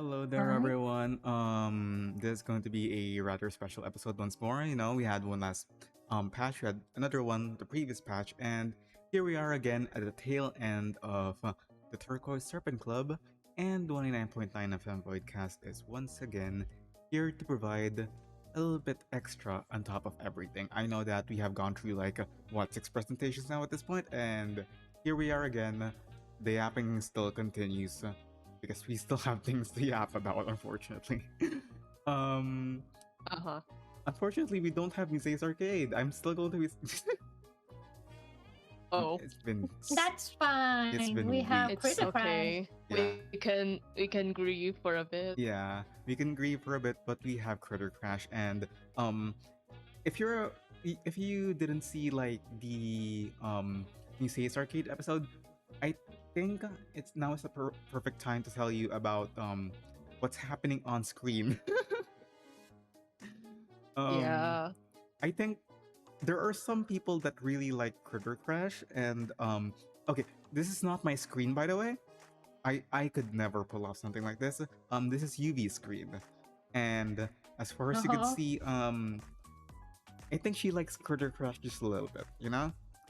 Hello there, Alright. everyone. This is going to be a rather special episode once more. We had one last patch, we had another one the previous patch, and here we are again at the tail end of the Turquoise Serpent Club, and 29.9 FM Voidcast is once again here to provide a little bit extra on top of everything. I know that we have gone through like what 6 presentations now at this point, and here we are again. The yapping still continues because we still have things to yap about, unfortunately. um, Uh-huh. Unfortunately, we don't have Muse's Arcade. I'm still going to be. Oh, It's been. That's fine. It's been We have it's Critter Crash. okay. Yeah. We can grieve for a bit. Yeah, we can grieve for a bit, but we have Critter Crash, and if you didn't see like the Muse's Arcade episode, I think it's now is the perfect time to tell you about what's happening on screen. Yeah. I think there are some people that really like Critter Crash, and okay, this is not my screen, by the way. I could never pull off something like this. This is UV's screen, and as far as you can see, I think she likes Critter Crash just a little bit,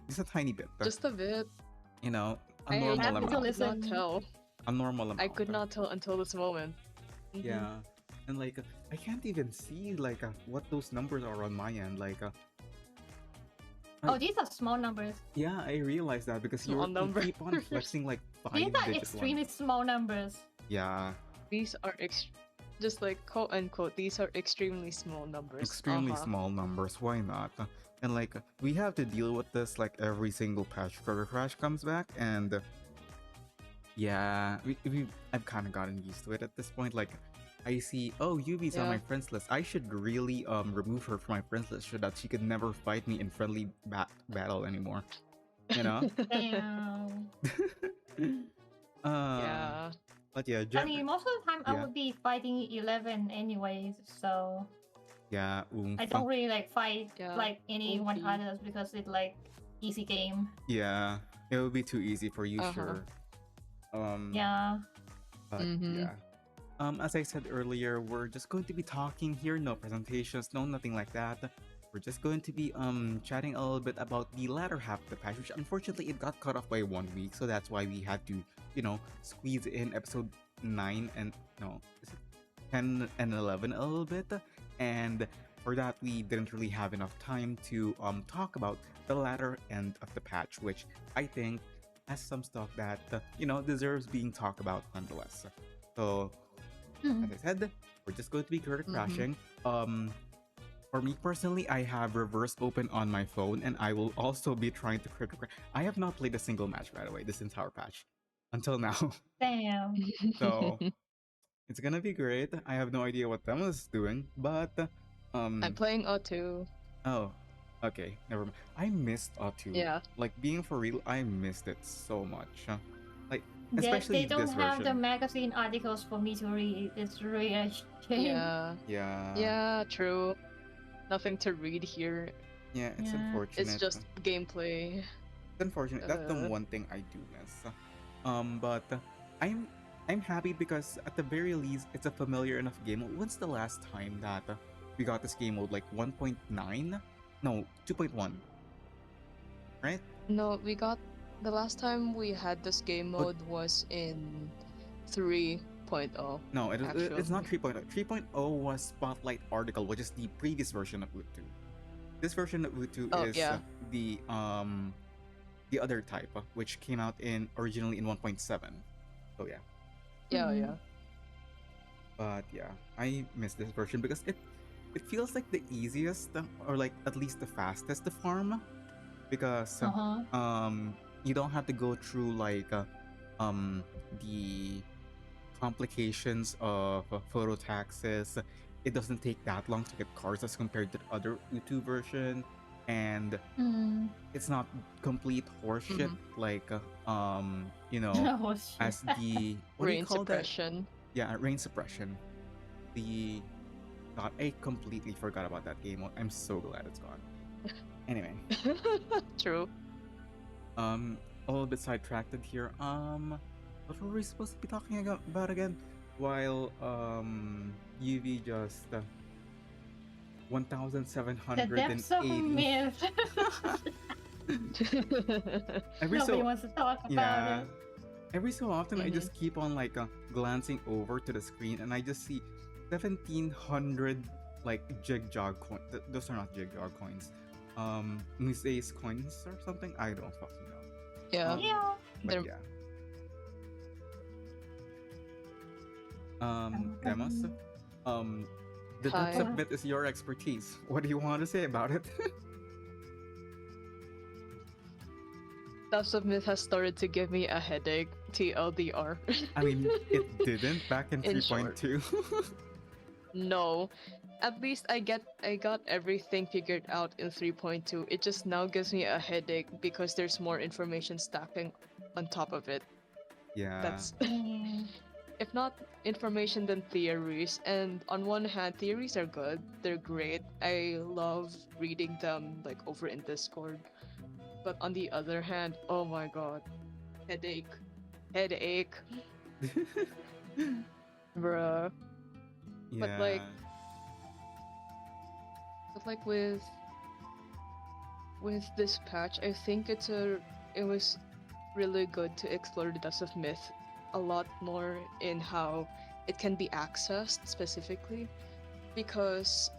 just a tiny bit. Just a bit. A normal I amount. could not tell. A normal amount. I could not tell until this moment. Mhm. Yeah, and like I can't even see like what those numbers are on my end. Like, Oh, these are small numbers. yeah, I realized that because Small you numbers. keep on flexing like These are 5-digit extremely ones. small numbers. Yeah, These are just like quote unquote. These are extremely small numbers. extremely Uh-huh. small numbers. Why not? And like we have to deal with this like every single patch Critter Crash comes back, and yeah, I've kind of gotten used to it at this point. Like, I see, oh, Yubi's on Yeah. my friends list. I should really remove her from my friends list so that she could never fight me in friendly battle anymore. You know? Damn. Yeah. But yeah, I mean, most of the time I Yeah. would be fighting 11 anyways, so yeah, I don't really like fight Yeah, like anyone OP. others because it's like easy game. yeah, it would be too easy for you, Uh-huh. sure. Yeah. But Mhm. yeah. As I said earlier, we're just going to be talking here, no presentations, no nothing like that. We're just going to be chatting a little bit about the latter half of the patch, which unfortunately it got cut off by 1 week, so that's why we had to, squeeze in episode 9 and no, is it 10 and 11 a little bit. And for that we didn't really have enough time to talk about the latter end of the patch, which I think has some stuff that deserves being talked about nonetheless. So as I said, we're just going to be Critter Crashing. For me personally, I have reverse open on my phone, and I will also be trying to Critter Crash. I have not played a single match, by the way, this entire patch until now. Damn. So it's gonna be great. I have no idea what Deimos is doing, but I'm playing O2. oh, okay, never mind. I missed Auto. Yeah. Like being for real, I missed it so much. Like They especially don't this have the version. magazine articles for me to read. It's really a shame. Yeah. Yeah. Yeah. True. Nothing to read here. Yeah, it's Yeah. unfortunate. It's just gameplay. It's unfortunate. That's the one thing I do miss. But I'm happy because at the very least it's a familiar enough game. When's the last time that we got this game mode? Like 1.9? No, 2.1. Right? No, we got the last time we had this game But- mode was in 3.0. No, it's not Actually. 3.0. 3.0 was Spotlight Article, which is the previous version of Utu. This version of Utu Oh, is yeah. the other type, which came out originally in 1.7. So yeah. Yeah, Mhm. yeah. But yeah, I miss this version because it feels like the easiest or like at least the fastest to farm because you don't have to go through like the complications of photo taxes. It doesn't take that long to get cars as compared to the other Utu version, and it's not complete horseshit like Oh, shit. as the what do you Rain call that? suppression. Yeah, rain suppression. God, I completely forgot about that game. I'm so glad it's gone. Anyway, True. a little bit sidetracked here. What were we supposed to be talking about again? while UV just The depths of 1780. myth. Every Nobody so wants to talk about yeah, it. every so often I Mhm. just keep on like glancing over to the screen and I just see 1700 like jig jog coin. Those are not jig jog coins. Musae's coins or something. I don't fucking know. Yeah. Yeah. But They're- yeah. Demos. The depths Hi. of myth is your expertise. What do you want to say about it? Depths of Myth has started to give me a headache. TLDR. I mean, it didn't back in In short. 3.2. No. At least I got everything figured out in 3.2. It just now gives me a headache because there's more information stacking on top of it. Yeah. That's Mm. if not information then theories. And on one hand, theories are good. They're great. I love reading them like over in Discord. But on the other hand, oh my god. Headache. Headache. Bruh. Yeah. But like with this patch, I think it was really good to explore the depths of myth a lot more in how it can be accessed specifically, because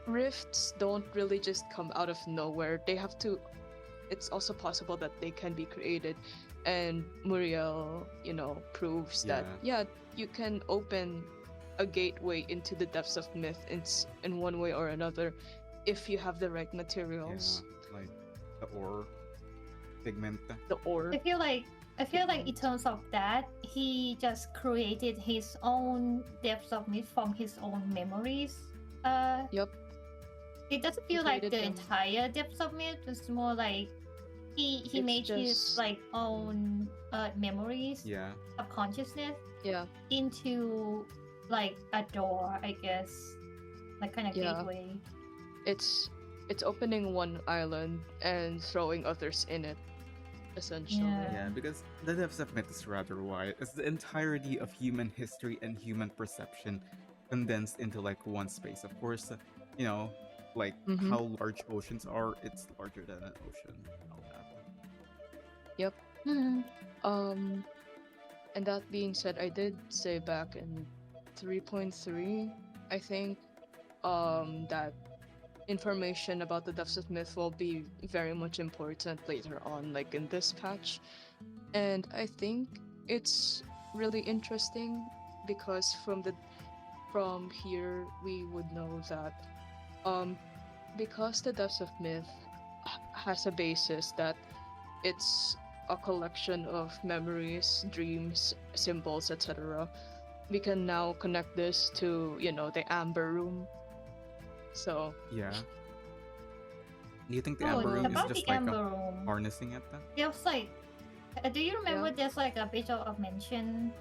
rifts don't really just come out of nowhere. They have to. It's also possible that they can be created, and Muriel, proves that you can open a gateway into the depths of myth in one way or another if you have the right materials. Yeah, like the ore pigment. The ore. I feel like in terms of that, he just created his own depths of myth from his own memories. Yep. It doesn't He feel like the created them. entire depths of myth. It's more like he It's made his just- like own memories Yeah. of consciousness Yeah. into like a door, I guess, like kind of Yeah. gateway. It's opening one island and throwing others in it, essentially. Yeah. Yeah, because the depths of myth is rather wide. It's the entirety of human history and human perception condensed into like one space. Of course, like Mhm. how large oceans are, it's larger than an ocean. And all that. Mhm. And that being said, I did say back in 3.3, I think, that information about the depths of myth will be very much important later on, like in this patch. And I think it's really interesting because from here we would know that because the depths of myth has a basis that it's a collection of memories, dreams, symbols, etc. We can now connect this to, the Amber Room. So Yeah. Do you think the Oh, Amber Room is about just the like Amber Room. harnessing it? There's like, do you remember Yeah. there's like a bit of mention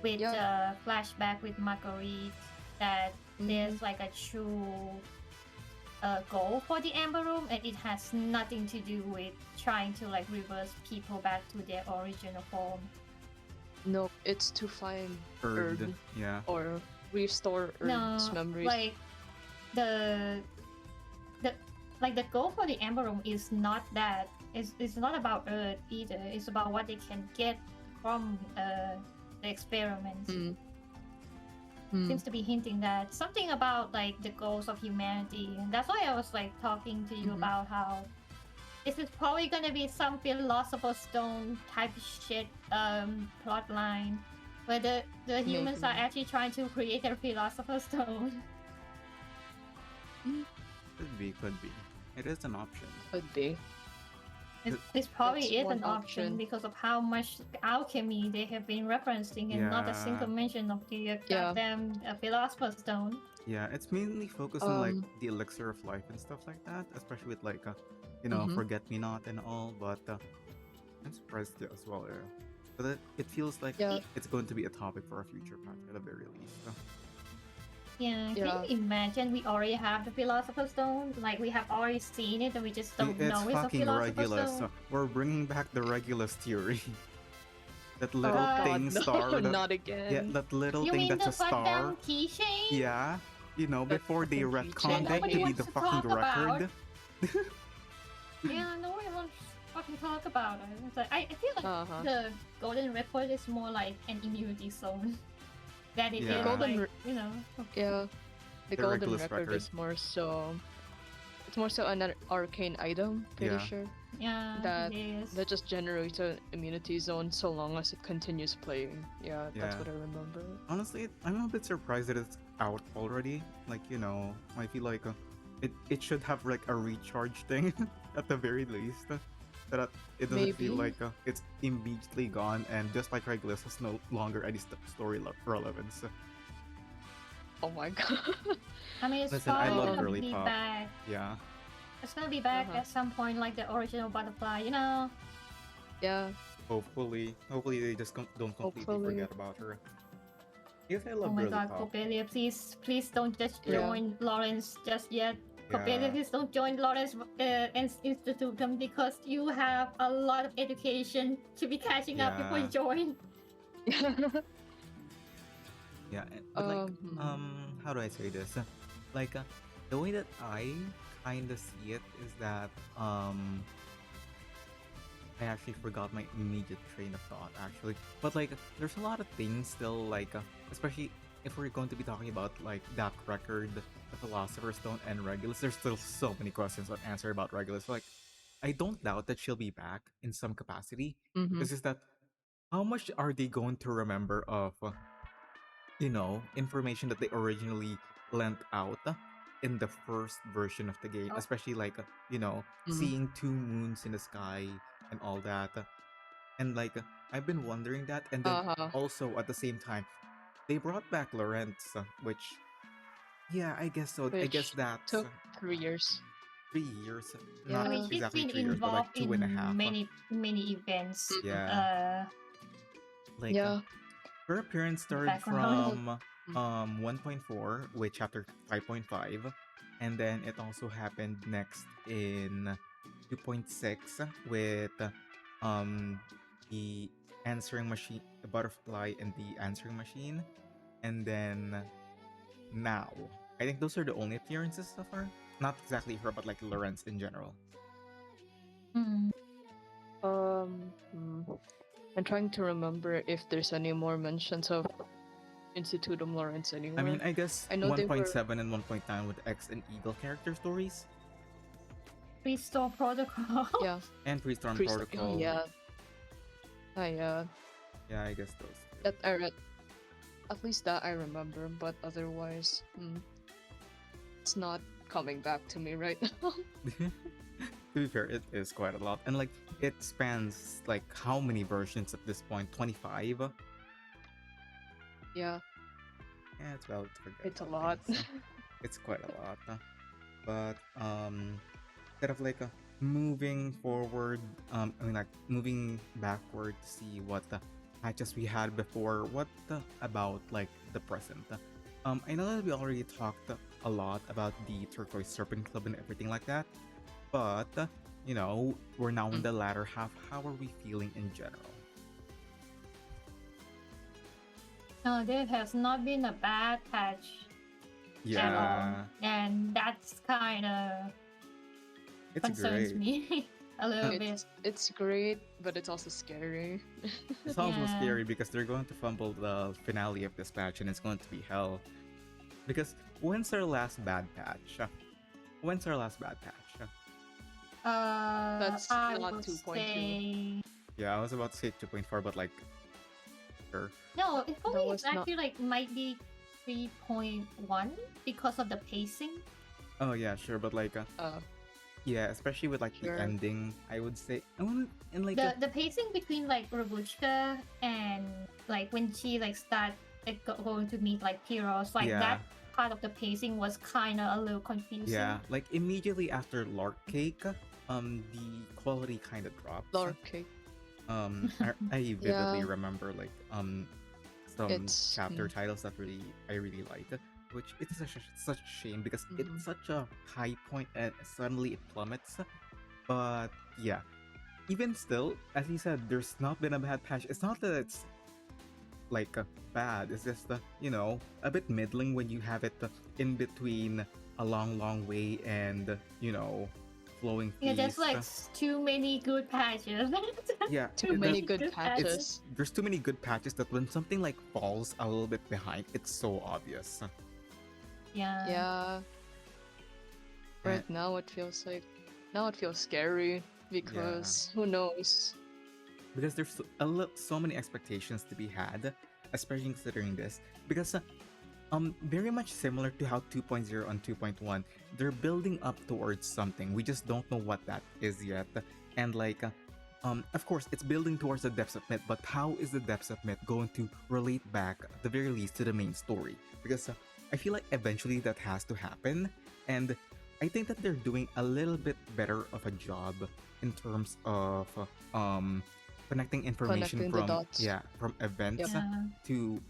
with Yeah. flashback with Marguerite that there's like a true goal for the Amber Room, and it has nothing to do with trying to like reverse people back to their original form. nope, it's to find Erd. Erd. Yeah. or restore Erd's No, memories. like the the goal for the Amber Room is not that. It's not about Earth either. It's about what they can get from the experiments. Mm. Seems to be hinting that something about like the goals of humanity, and that's why I was like talking to you Mhm. about how this is probably gonna be some philosopher's stone type shit plot line where the humans are Maybe. actually trying to create a philosopher's stone. Could be. It is an option. Could be. It's probably That's is one an option option. because of how much alchemy they have been referencing, and not a single Yeah. mention of the Yeah. goddamn philosopher's stone. Yeah, it's mainly focused on like Um, the elixir of life and stuff like that, especially with like Mhm. forget me not and all. But I'm surprised too as well. Yeah. But it feels like Yeah. it's going to be a topic for a future patch at the very least. Yeah, Yeah. can you imagine we already have the philosopher's stone? Like we have already seen it, and we just don't It's know it's a fucking philosopher's Regulus. stone. We're bringing back the Regulus theory. That Oh little Uh, thing God, no, star. not Yeah, again. that little you thing mean that's the a star. goddamn keychain? Yeah, That before they fucking That retconned keychain. it nobody to be wants the to fucking talk about. record. Yeah, no one wants to fucking talk about it. It's like, I feel like Uh-huh. the golden record is more like an immunity zone than it The is Yeah. golden, like, you know. yeah, the The golden Regulus record record. is more so. It's more so an arcane item. Pretty Yeah. sure Yeah, that it is. that just generates an immunity zone so long as it continues playing. Yeah, that's Yeah. what I remember. Honestly, I'm a bit surprised that it's out already. Like, I feel like it should have like a recharge thing at the very least. So that it doesn't feel Maybe. like it's immediately gone, and just like Regulus has no longer any story relevance. Oh my god. I mean, it's Listen, I probably love gonna girly be pop. back. Yeah. It's gonna be back Uh-huh. at some point, like the original butterfly, you know? Yeah. Hopefully they just don't completely Hopefully. forget about her. Yes, I love Oh my girly god, pop. Coppelia, please don't just Yeah. join Lawrence just yet. Coppelia, Yeah. please don't join Lawrence Institutum because you have a lot of education to be catching up before you Yeah. join. Yeah, but like, Hmm. how do I say this? Like, the way that I kind of see it is that, I actually forgot my immediate train of thought, actually. But like, there's a lot of things still, like, especially if we're going to be talking about like that record, the Philosopher's Stone, and Regulus. There's still so many questions unanswered about Regulus. Like, I don't doubt that she'll be back in some capacity. Hmm. It's just that how much are they going to remember of information that they originally lent out in the first version of the game, Oh. especially like, Mhm. seeing two moons in the sky and all that. And like, I've been wondering that. And then Uh-huh. also at the same time, they brought back Lawrence, which, yeah, I guess so. I guess Which that's took 3 years. 3 years. Yeah. Not I mean, she's exactly been 3 years, but like involved two and a in half. many events. Yeah. Like, Yeah. her appearance started Background. from 1.4 with chapter 5.5, and then it also happened next in 2.6 with the answering machine, the butterfly and the answering machine, and then now. I think those are the only appearances so far. Not exactly her, but like Lawrence in general. Hmm. Hmm. I'm trying to remember if there's any more mentions of Institutum Lawrence anywhere. I mean, I guess I know they 1.7 and 1.9 with X and Eagle character stories, Restore Protocol. Yeah. and Pre-Storm Priest- Protocol. Yeah. Yeah. Yeah, I guess those. That I read. At least that I remember, but otherwise, it's not coming back to me right now. To be fair, it is quite a lot, and like it spans like how many versions at this point? 25. Yeah, Yeah, it's well. it's a lot. It's quite a lot. But instead of like moving forward, I mean like moving backward to see what the patches we had before. What about like the present? I know that we already talked a lot about the Turquoise Serpent Club and everything like that, but we're now in the latter half. How are we feeling in general? No, there has not been a bad patch at all, and that's kind of It's concerns great. me a little bit. It's great, but it's also scary. It's also Yeah. scary because they're going to fumble the finale of this patch, and it's going to be hell. Because when's our last bad patch? When's our last bad patch? That's I not would 2.2. say Yeah, I was about to say 2.4, but like, sure. no. It probably was not- actually like might be 3.1 because of the pacing. Oh yeah, sure, but like, yeah, especially with like Sure. the ending, I would say, and like, The pacing between like Rabushka and like when she like start like going to meet like Pyros, like Yeah. that part of the pacing was kind of a little confusing. yeah, like immediately after Lark Cake, the quality kind of drops. Lord Cake. I vividly Yeah. remember like some It's- chapter titles that I really liked, which it's such a shame because it's such a high point and suddenly it plummets. But yeah, even still, as you said, there's not been a bad patch. It's not that it's like bad. It's just a bit middling when you have it in between a long way and flowing Yeah, there's feast. like too many good patches. Yeah, Too many good patches. there's too many good patches that when something like falls a little bit behind, it's so obvious. Yeah. Yeah. And- Right now it feels scary because who knows? because there's so many expectations to be had, especially considering this. Because very much similar to how 2.0 and 2.1, they're building up towards something. We just don't know what that is yet. And of course, it's building towards the depths of myth, but how is the depths of myth going to relate back, at the very least, to the main story? Because I feel like eventually that has to happen, and I think that they're doing a little bit better of a job in terms of connecting information Connecting the dots. from events Yeah. to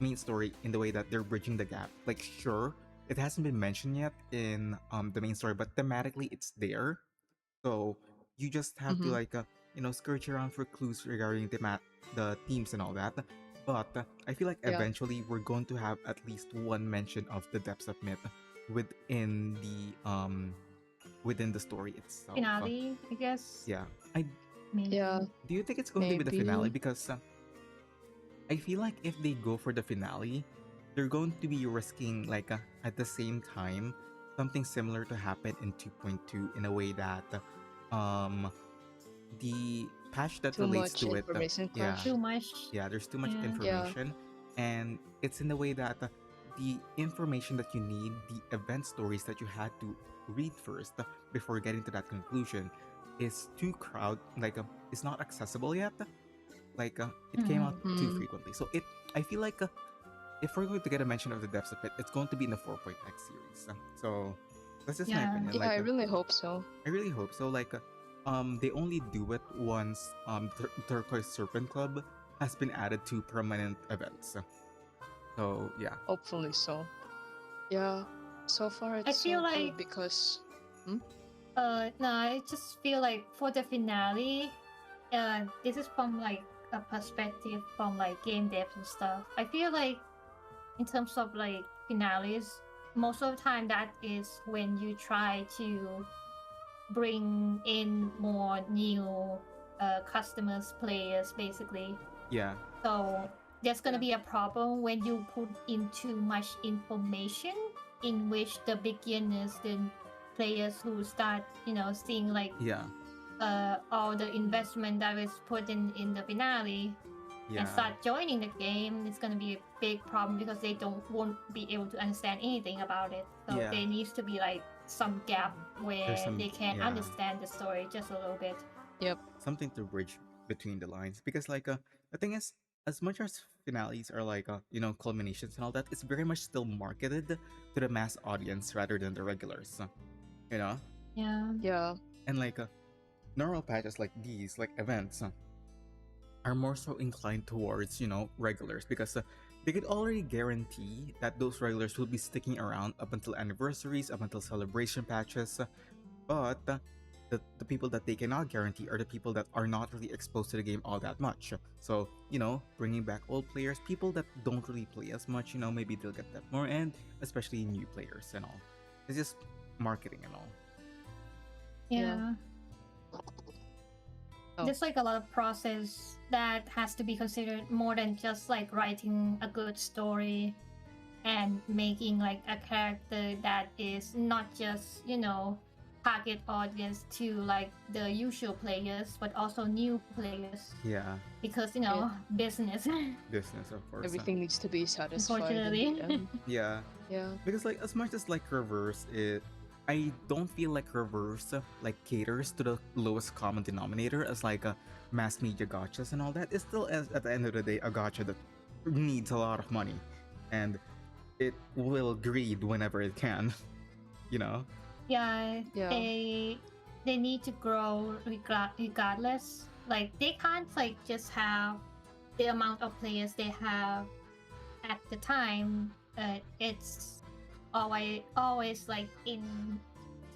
main story in the way that they're bridging the gap. Like, sure, it hasn't been mentioned yet in the main story, but thematically it's there. So you just have to search around for clues regarding the themes and all that. But I feel like Yeah. eventually we're going to have at least one mention of the depths of myth within the story itself. Finale, I guess. Yeah. I Maybe. Yeah. Do you think it's going to be the finale? Maybe. Because I feel like if they go for the finale, they're going to be risking at the same time something similar to happen in 2.2 in a way that the patch that Too relates much to it information yeah clash. Too much. there's too much Yeah. information, and it's in the way that the information that you need, the event stories that you had to read first before getting to that conclusion is too it's not accessible yet. It came out too Mhm. frequently, so I feel like if we're going to get a mention of the depths of it, it's going to be in the 4.x series. So that's just my Yeah. opinion. Yeah, I really hope so. I really hope so. They only do it once Turquoise Serpent Club has been added to permanent events. So yeah. Hopefully so. Yeah. So far it's feel so like- good because No, I just feel like for the finale, this is from like a perspective from like game devs and stuff. I feel like in terms of like finales, most of the time that is when you try to bring in more new customers, players, basically. Yeah. So there's gonna be a problem when you put in too much information in which the beginners, the players who start, seeing like Yeah. all the investment that was put in the finale Yeah. and start joining the game, it's gonna be a big problem because they won't be able to understand anything about it. So Yeah. there needs to be like some gap where There's some- they can yeah. understand the story just a little bit. Something to bridge between the lines, because the thing is, as much as finales are culminations and all that, it's very much still marketed to the mass audience rather than the regulars. Yeah. yeah. And normal patches like these, like events, are more so inclined towards regulars, because they could already guarantee that those regulars will be sticking around up until anniversaries, up until celebration patches. But the people that they cannot guarantee are the people that are not really exposed to the game all that much. So bringing back old players, people that don't really play as much, maybe they'll get that more, and especially new players and all. It's just marketing and all. Yeah. Oh. There's like a lot of process that has to be considered more than just like writing a good story and making like a character that is not just target audience to like the usual players but also new players, Yeah, because Yeah. business. business, of course. Everything needs to be satisfied. in the Unfortunately. end. Yeah, Yeah. because as much as reverse it, I don't feel like reverse caters to the lowest common denominator as a mass media gotchas and all that. It's still, at the end of the day, a gotcha that needs a lot of money, and it will greed whenever it can. Yeah, Yeah. they need to grow regardless. Like they can't like just have the amount of players they have at the time. It's always like in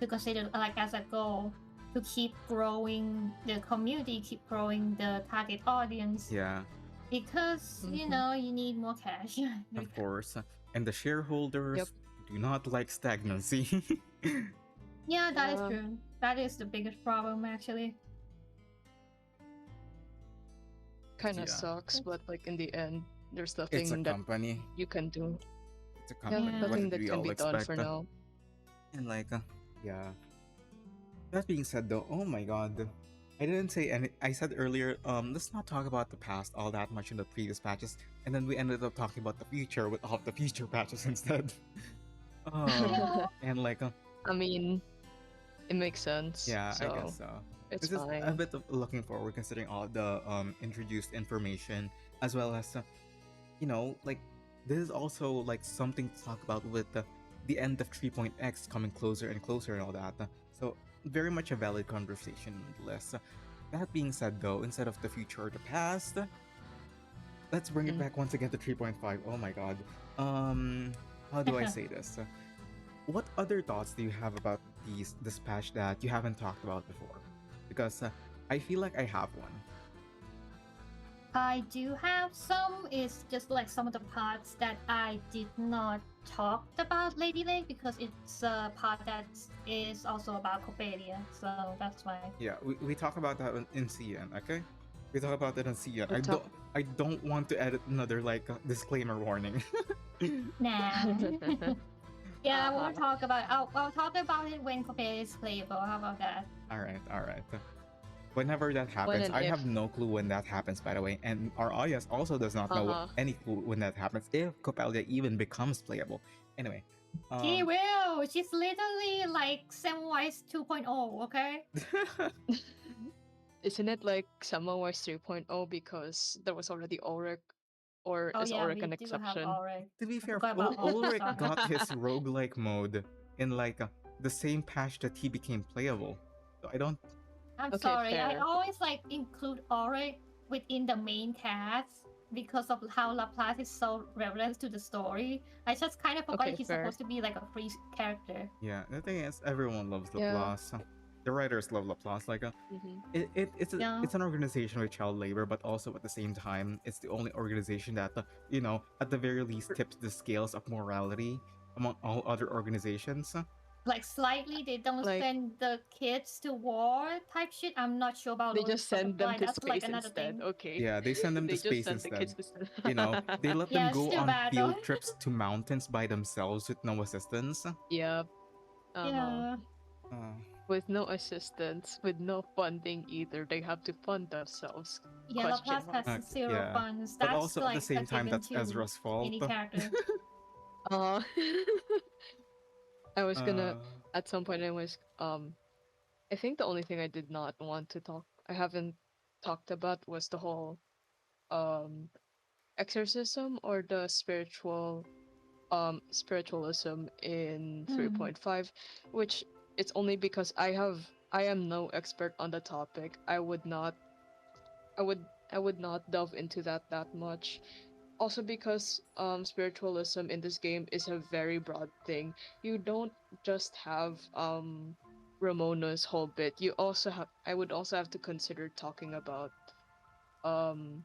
to consider like as a goal. to keep growing the community, keep growing the target audience. Yeah, Because you need more cash. of course. And the shareholders Yep. do not like stagnancy. Yeah, that is Yeah. true. That is the biggest problem, actually. Kind of Yeah. sucks, but like in the end, there's It's a nothing that company. you can do. It's a Yeah, company. Yeah. What nothing did that we can all be done expect? for now. And like, yeah. That being said, though, oh my god, I didn't say any. I said earlier, let's not talk about the past all that much in the previous patches, and then we ended up talking about the future with all of the future patches instead. Yeah. And like, I mean, it makes sense. yeah, I guess So so. it's This is a fine. bit of looking forward, considering all the introduced information, as well as like this is also like something to talk about with the end of 3.x coming closer and closer and all that. So very much a valid conversation nonetheless. That being said, though, instead of the future or the past, let's bring it Mm. back once again to 3.5. Oh my god. How do I say this? What other thoughts do you have about this patch that you haven't talked about before? Because I feel like I have one. I do have some. It's just like some of the parts that I did not talk about Lady Lake because it's a part that is also about Coppelia. So that's why. Yeah, we talk about that in CN, okay? We talk about that in CN. We'll talk- I don't want to edit another like disclaimer warning. Nah. Yeah, we'll Uh-huh. talk about. I'll talk about it when Coppelia is playable. How about that? All right. Whenever that When happens, and I if. have no clue when that happens, by the way, and our audience also does not know Uh-huh. any clue when that happens, if Coppelia even becomes playable. Anyway, She will. She's literally like Samwise 2.0. Okay. Isn't it like Summer Wars 3.0 because there was already Ulrich, or Oh is yeah, Ulrich we an do have exception? Ulrich. To be I fair, forgot about Ulrich. Ulrich Sorry. got his roguelike mode in like the same patch that he became playable. So I don't. I'm Okay, sorry. I fair. always like include Ulrich within the main cast because of how Laplace is so relevant to the story. I just kind of forgot Okay, he's fair. supposed to be like a free character. Yeah, the thing is, everyone loves Yeah. Laplace. The writers love Laplace. Like, Mhm. Yeah. it's an organization with child labor, but also at the same time, it's the only organization that at the very least tips the scales of morality among all other organizations. Like slightly, they don't Like- send the kids to war type shit. I'm not sure about They Ulrich just send them Butterfly. to That's like space another instead. thing. Okay. Yeah, they send them They to just space send the instead. kids to. They let Yeah, them it's go too on bad, field though. trips to mountains by themselves with no assistance. Yep. Uh-huh. Yeah. With no assistance, with no funding either. They have to fund themselves. Yeah, Question Laplace has mark. zero Yeah. funds. But That's also like at the same a time, given that's to Ezra's fault. any character. Uh, I was gonna Uh, at some point I think the only thing I did not want to I haven't talked about was the whole um exorcism or the spiritualism in 3.5, which it's only because I am no expert on the topic. I would not delve into that much. Also because spiritualism in this game is a very broad thing. You don't just have Ramona's whole bit. You also have I would also have to consider talking about um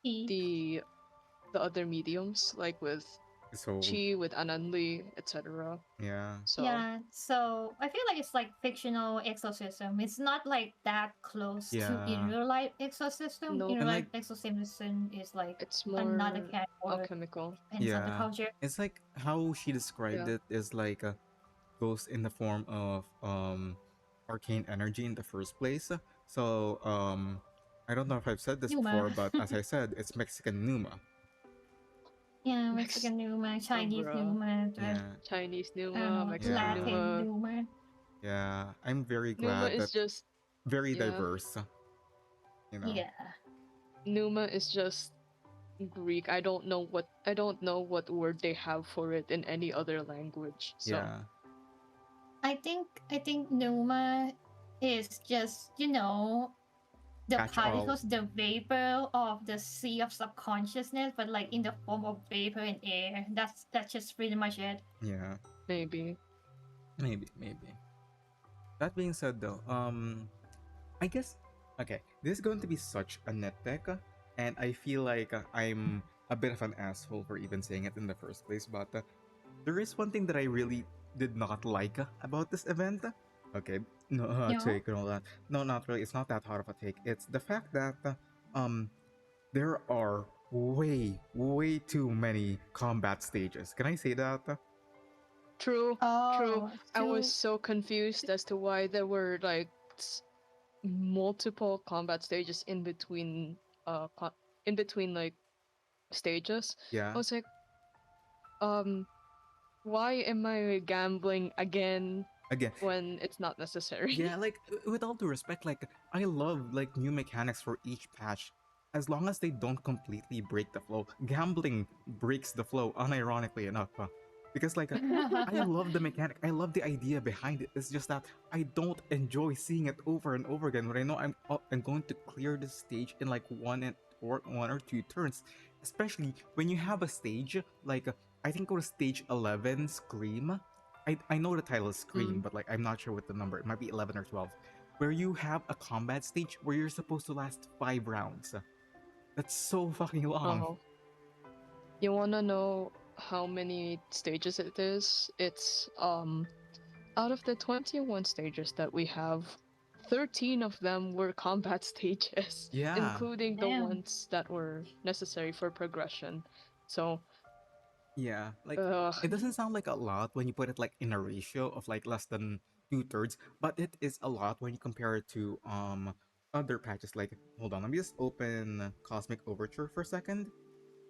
He. the other mediums, like with so Chi, with Ananli, etc. yeah. So Yeah, so I feel like it's like fictional exorcism. It's not like that close to in Yeah. real life exorcism. No. In real And life like exorcism is like it's more another category. alchemical. Depends on the yeah, culture. it's like how she described Yeah. it is like a ghost in the form of arcane energy in the first place. So I don't know if I've said this Numa. before, but as I said, it's Mexican Numa. Yeah, Mexican Numa, Chinese bruh. Numa, Yeah, Chinese I don't Numa, know, Mexican Yeah. Latin Numa. Numa. yeah. I'm very Numa glad is that just very yeah. diverse. Yeah. Numa is just Greek. I don't know what word they have for it in any other language. So Yeah, I think Numa is just, the Catch all. particles, the vapor of the sea of subconsciousness, but like in the form of vapor and air. That's just pretty much it. yeah. maybe. Maybe. That being said, though, I guess okay, this is going to be such a nitpick, and I feel like I'm a bit of an asshole for even saying it in the first place. But there is one thing that I really did not like about this event. Okay, no No. take and all that. No, not really. It's not that hard of a take. It's the fact that um there are way too many combat stages. Can I say that? True, true. Oh, I was too. so confused as to why there were like multiple combat stages in between in between like stages. I Yeah. was like, um, why am I gambling again Again, when it's not necessary? yeah, like with all due respect, like I love like new mechanics for each patch. As long as they don't completely break the flow. Gambling breaks the flow, unironically enough. Because like I love the mechanic. I love the idea behind it. It's just that I don't enjoy seeing it over and over again when I know I'm going to clear the stage in like one or two turns. Especially when you have a stage like I think it was stage 11 Scream. I know the title is Scream, Mm. but like I'm not sure what the number. It might be 11 or 12, where you have a combat stage where you're supposed to last 5 rounds. That's so fucking long. Oh, you wanna know how many stages it is? It's out of the 21 stages that we have, 13 of them were combat stages, Yeah, including the Damn. ones that were necessary for progression. So, yeah. Like ugh. it doesn't sound like a lot when you put it like in a ratio of like less than 2/3, but it is a lot when you compare it to other patches. Like hold on, let me just open Cosmic Overture for a second.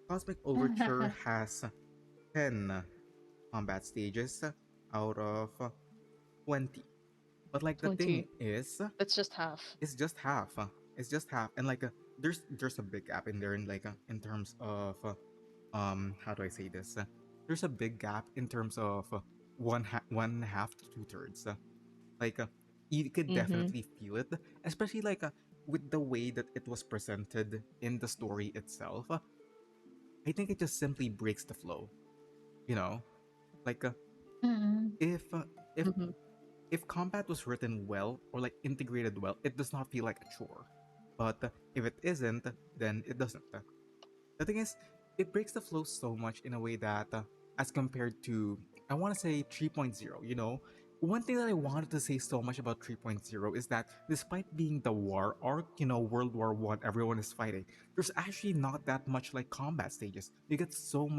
Cosmic Overture has 10 combat stages out of 20. But like the thing 20. is, That's just half. it's just half. It's just half, and like there's a big gap in there in like in terms of how do I say this? There's a big gap in terms of one half to 2/3. Like you could Mm-hmm. definitely feel it, especially like with the way that it was presented in the story itself. I think it just simply breaks the flow. You know, like Mm. if uh, if Mm-hmm. if combat was written well or like integrated well, it does not feel like a chore. But if it isn't, then it doesn't. The thing is, it breaks the flow so much in a way that, as compared to, I want to say 3.0, you know, one thing that I wanted to say so much about 3.0 is that despite being the war arc, you know, World War One, everyone is fighting. There's actually not that much like combat stages. You get so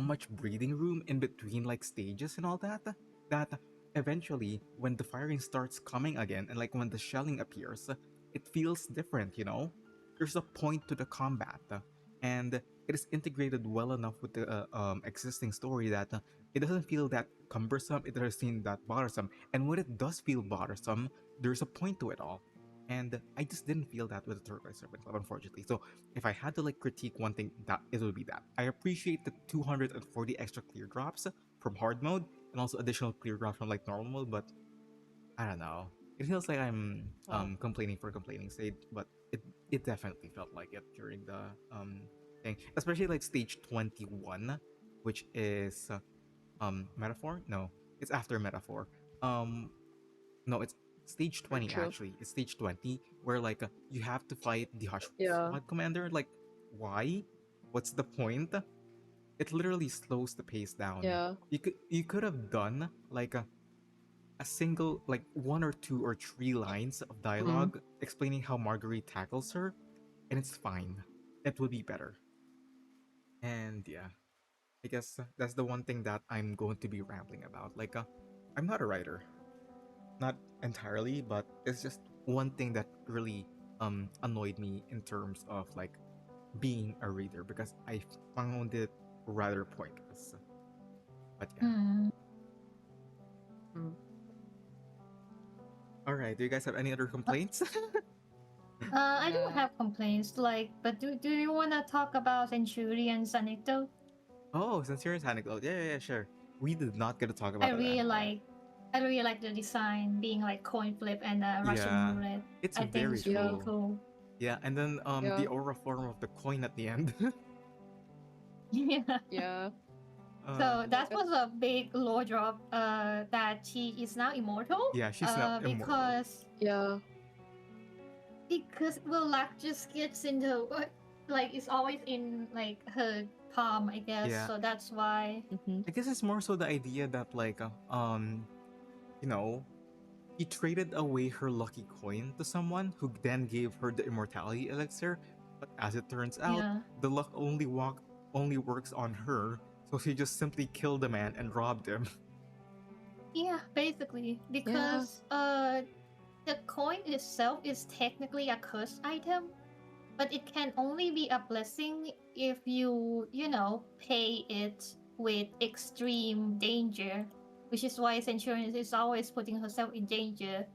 much breathing room in between like stages and all that that eventually when the firing starts coming again and like when the shelling appears, it feels different, you know. There's a point to the combat, and it is integrated well enough with the existing story that it doesn't feel that cumbersome, it doesn't seem that bothersome, and when it does feel bothersome, there's a point to it all. And I just didn't feel that with the Turquoise Serpent Club, unfortunately. So if I had to like critique one thing, that it would be that. I appreciate the 240 extra clear drops from hard mode and also additional clear drops from like normal mode, but I don't know. It feels like I'm Oh, complaining for complaining sake, but it definitely felt like it during the thing, especially like stage 21, which is metaphor. No, it's after metaphor. Um, no, it's stage very 20 true. actually. It's stage 20 where like you have to fight the Hush Yeah. Squad commander. Like, why? What's the point? It literally slows the pace down. Yeah. You could have done like a single like one or two or three lines of Mm. dialogue explaining how Marguerite tackles her, and it's fine. It would be better. And yeah, I guess that's the one thing that I'm going to be rambling about. Like, I'm not a writer, not entirely, but it's just one thing that really annoyed me in terms of like being a reader because I found it rather pointless. But yeah. Mm. Mm. All right. Do you guys have any other Uh, complaints? I do Yeah. have complaints, like, but do you want to talk about Centurion's anecdote? Oh, Centurion's anecdote. Yeah, sure. We did not get to talk I about that really anecdote. like, I really like the design being like coin flip and Russian Yeah, roulette. it's I think very it's really Yeah. cool. cool. Yeah, and then Yeah. the aura form of the coin at the end. Yeah. Yeah. So Like that was a big lore drop. That she is now immortal. Yeah, she's now immortal. yeah, Because well, luck just gets into like it's always in like her palm, I guess. Yeah. So that's why. mm-hmm. I guess it's more so the idea that like you know, he traded away her lucky coin to someone who then gave her the immortality elixir. But as it turns out, Yeah. the luck only works on her, so she just simply killed the man and robbed him. Yeah, basically Yeah. because the coin itself is technically a cursed item, but it can only be a blessing if you pay it with extreme danger, which is why Centurion is always putting herself in danger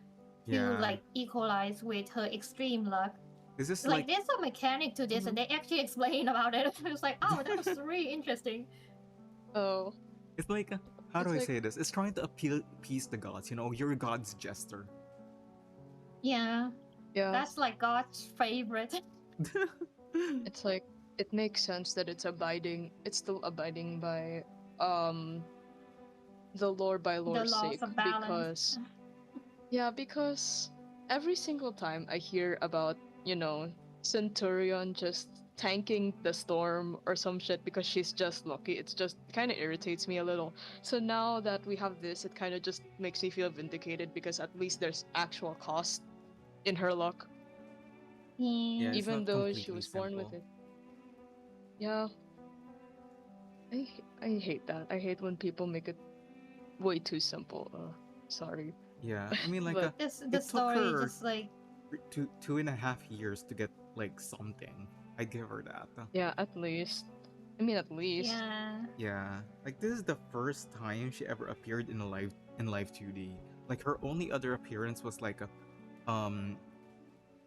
to Yeah. like equalize with her extreme luck. Is this Like like there's a mechanic to this, and they actually explain about it. It was like, oh, that was really interesting. Oh, it's like how do it's I like say this? It's trying to appease the gods, you're God's jester. Yeah, yeah, that's like God's favorite. it's like it makes sense that it's still abiding by um the lore by The lore's laws sake of balance. because every single time I hear about, Centurion just tanking the storm or some shit because she's just lucky, it's just kind of irritates me a little. So now that we have this, it kind of just makes me feel vindicated because at least there's actual cost in her luck, Yeah, Yeah. it's even not though she completely was born with simple. it. Yeah, I hate that. I hate when people make it way too simple. Sorry. Yeah, I mean, like, But The it took story her just like 2.5 years to get like something. I'd give her that. yeah, at least. I mean, at least. yeah. Yeah, like this is the first time she ever appeared in live 2D. Like her only other appearance was like a um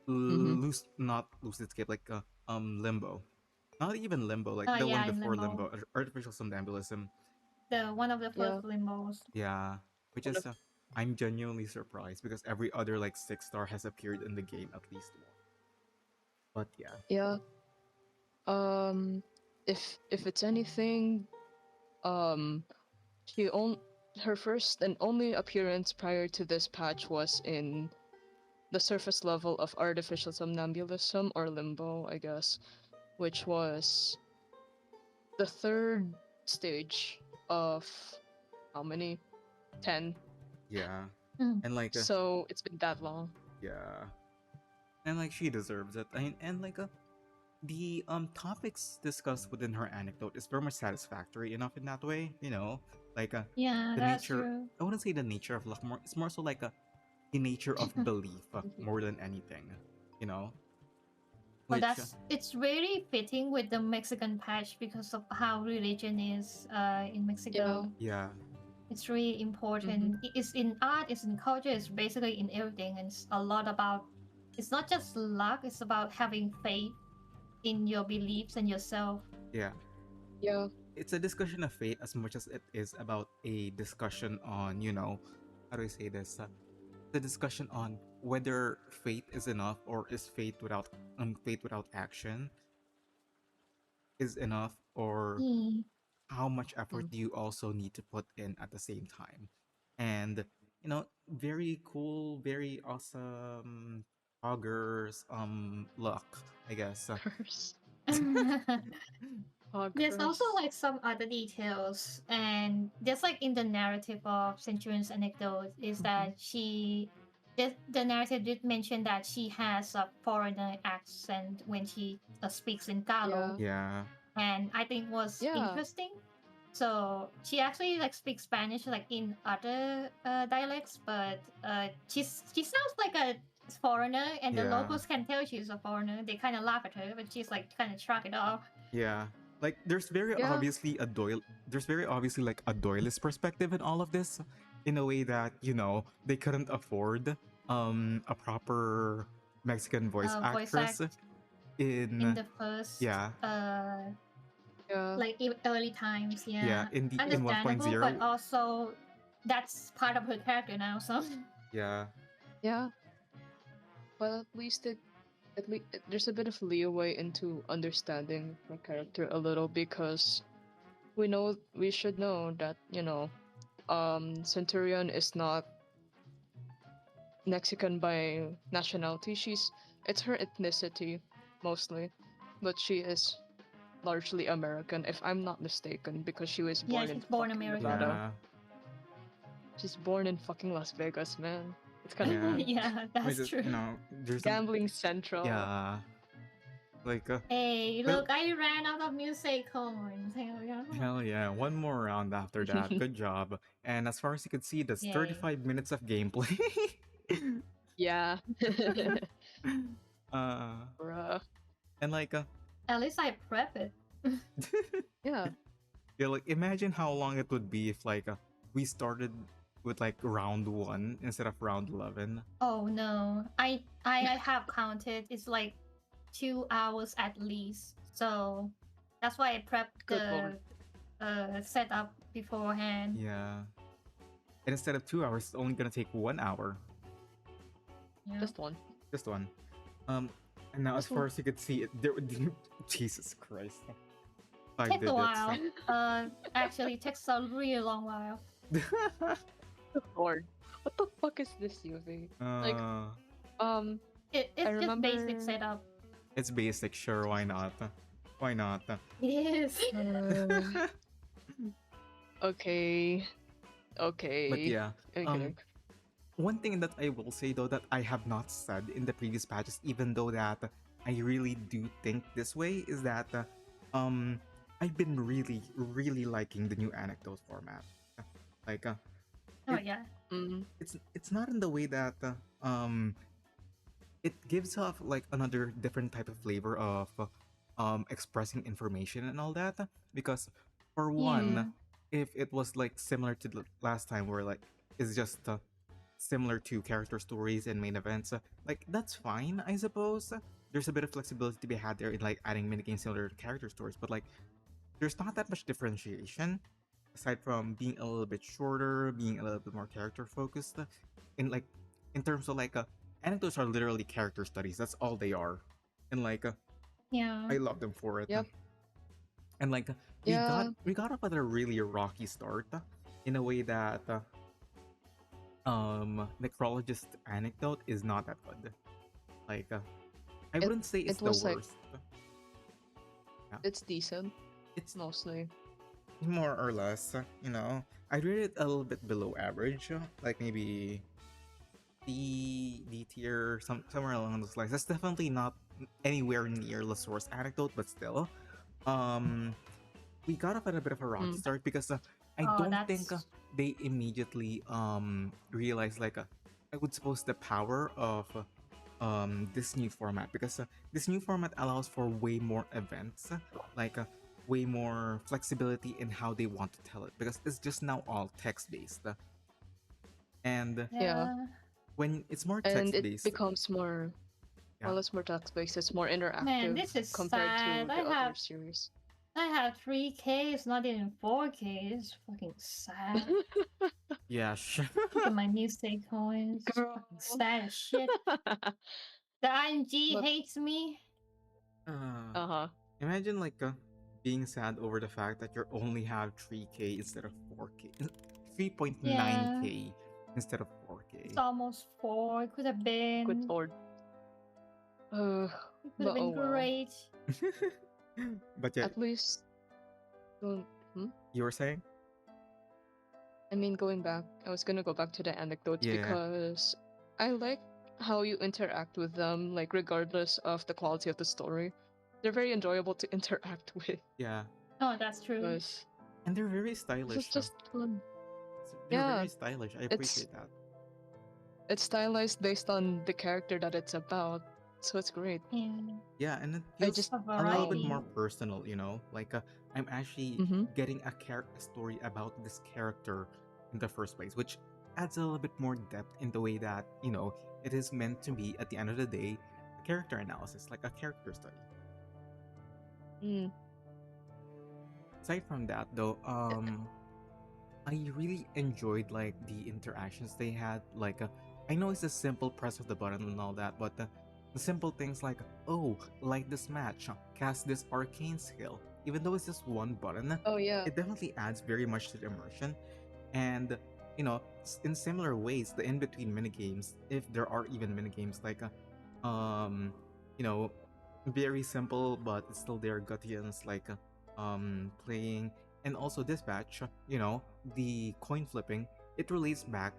Mm-hmm. not lucid escape, like limbo. Not even limbo, like Oh the one yeah, in before Limbo, limbo, artificial somnambulism. the one of the Yeah. first Limbos. Yeah, which One is of I'm genuinely surprised because every other like 6-star has appeared in the game at least once. But yeah, yeah. Um, if it's anything, um, she on her first and only appearance prior to this patch was in the surface level of artificial somnambulism or limbo, I guess, which was the third stage of how many? 10. yeah, Mm. and like So it's been that long. yeah, and like she deserves it. And like the topics discussed within her anecdote is very much satisfactory enough in that way. Like Yeah, the that's nature. true. I wouldn't say the nature of luck more. It's more so like the nature of belief more than anything. You know, Well, which it's really fitting with the Mexican patch because of how religion is in Yeah. Mexico. yeah, It's really Mm-hmm. important. It's in art, it's in culture, it's basically in everything. And it's a lot about, it's not just luck, it's about having faith in your beliefs and yourself. yeah. Yeah. It's a discussion of fate as much as it is about a discussion on how do I say this? The discussion on whether fate is enough or is fate without action is enough, or Mm. how much effort Mm. do you also need to put in at the same time. And very cool, very awesome augurs luck, I guess. Curse. There's also Progress. like some other details, and just like in the narrative of Centurion's anecdote, is Mm-hmm. that the narrative did mention that she has a foreigner accent when she speaks in Yeah. Galo, Yeah, and I think was Yeah. interesting. So she actually like speaks Spanish like in other dialects, but she sounds like a foreigner, and the yeah, locals can tell she's a foreigner. They kind of laugh at her, but she's like kind of shrug it off. yeah. Like Yeah. there's very obviously like a Doyleist perspective in all of this, in a way that they couldn't afford a proper Mexican voice Voice actress act in in the first yeah, Yeah. like early times. yeah, Yeah, in the in understandable, but 1.0. also that's part of her character now. So Yeah, Yeah. But at least there's a bit of leeway into understanding her character a little because we should know that, Centurion is not Mexican by nationality. It's her ethnicity mostly, but she is largely American, if I'm not mistaken, because she was Yeah, born in she's born fucking Nevada. American. Yeah, She's born in fucking Las Vegas, man. It's kind of yeah. cool. Yeah, Which that's is, true. there's a Gambling Central. yeah, like Hey, well, look, I ran out of music coins. Hell yeah. hell yeah, one more round after that. Good job. And as far as you can see, that's Yay. 35 minutes of gameplay. Yeah. uh, Bruh. and like At least I prep it. Yeah. yeah, like imagine how long it would be if like we started with like round 1 instead of round 11. Oh no. I have counted. It's like 2 hours at least. So that's why I prepped Good lord. the setup beforehand. Yeah. And instead of 2 hours, it's only gonna take 1 hour. Yeah. Just one. Just one. And now as Just far one. as you can see, there Jesus Christ. 5 Takes a while. digits. Actually it takes a really long while. Good lord. What the fuck is this UV? Like, It's I just remember. basic setup. It's basic, sure, why not? Why not? It is. Okay. Okay. But yeah, Okay. one thing that I will say though that I have not said in the previous patches, even though that I really do think this way, is that I've been really liking the new anecdote format. Like Oh it- yeah. it's not in the way that it gives off like another different type of flavor of expressing information and all that, because for one, if it was like similar to the last time where like it's just similar to character stories and main events, like that's fine, I suppose. There's a bit of flexibility to be had there in like adding minigames similar to character stories, but like there's not that much differentiation aside from being a little bit shorter, being a little bit more character focused. In like in terms of like anecdotes are literally character studies. That's all they are, and like Yeah. I love them for it. Yep. And like Yeah. we got up at a really rocky start, in a way that necrologist anecdote is not that good. Like I wouldn't say it's it the was, like- worst. It's decent. It's Mostly. more or less, I'd rate it a little bit below average, like maybe D tier, somewhere along those lines. That's definitely not anywhere near the source anecdote, but still, we got off at a bit of a rocky start because I Oh, don't think that's- they immediately realized like I would suppose the power of this new format, because this new format allows for way more events, like way more flexibility in how they want to tell it, because it's just now all text based, and Yeah. when it's more And text it based, becomes more. Yeah. Well, it's more text based. It's more interactive Man, this is compared sad. to I the other have- series. I have 3K, it's not even 4K. It's fucking sad. yeah, sure. Look at my music coins. It's Girl. fucking sad as shit. The IMG Look. hates me. Uh-huh. Imagine like being sad over the fact that you only have 3K instead of 4K, 3.9K instead of 4K. It's almost 4. It could have been. Good lord. It could But have been oh well. great. But yeah, At least. you were saying? I mean, going back, I was gonna go back to the anecdotes Yeah. because I like how you interact with them, like regardless of the quality of the story. They're very enjoyable to interact with. Yeah, Oh, that's true. Because and they're very this stylish. is just fun. They're yeah, very stylish. I appreciate that. It's stylized based on the character that it's about, so it's great. Yeah. Yeah, and it I feels just A a little bit variety. more personal, like I'm actually getting a story about this character in the first place, which adds a little bit more depth in the way that it is meant to be at the end of the day a character analysis, like a character study. Mm. Aside from that though, I really enjoyed like the interactions they had. Like I know it's a simple press of the button and all that, but the simple things like, oh, like this match, cast this arcane skill, even though it's just one button, Oh yeah. it definitely adds very much to the immersion. And in similar ways, the in between minigames, if there are even minigames, like um, you know, very simple, but it's still there. Gutians like playing, and also dispatch. The coin flipping. It relates back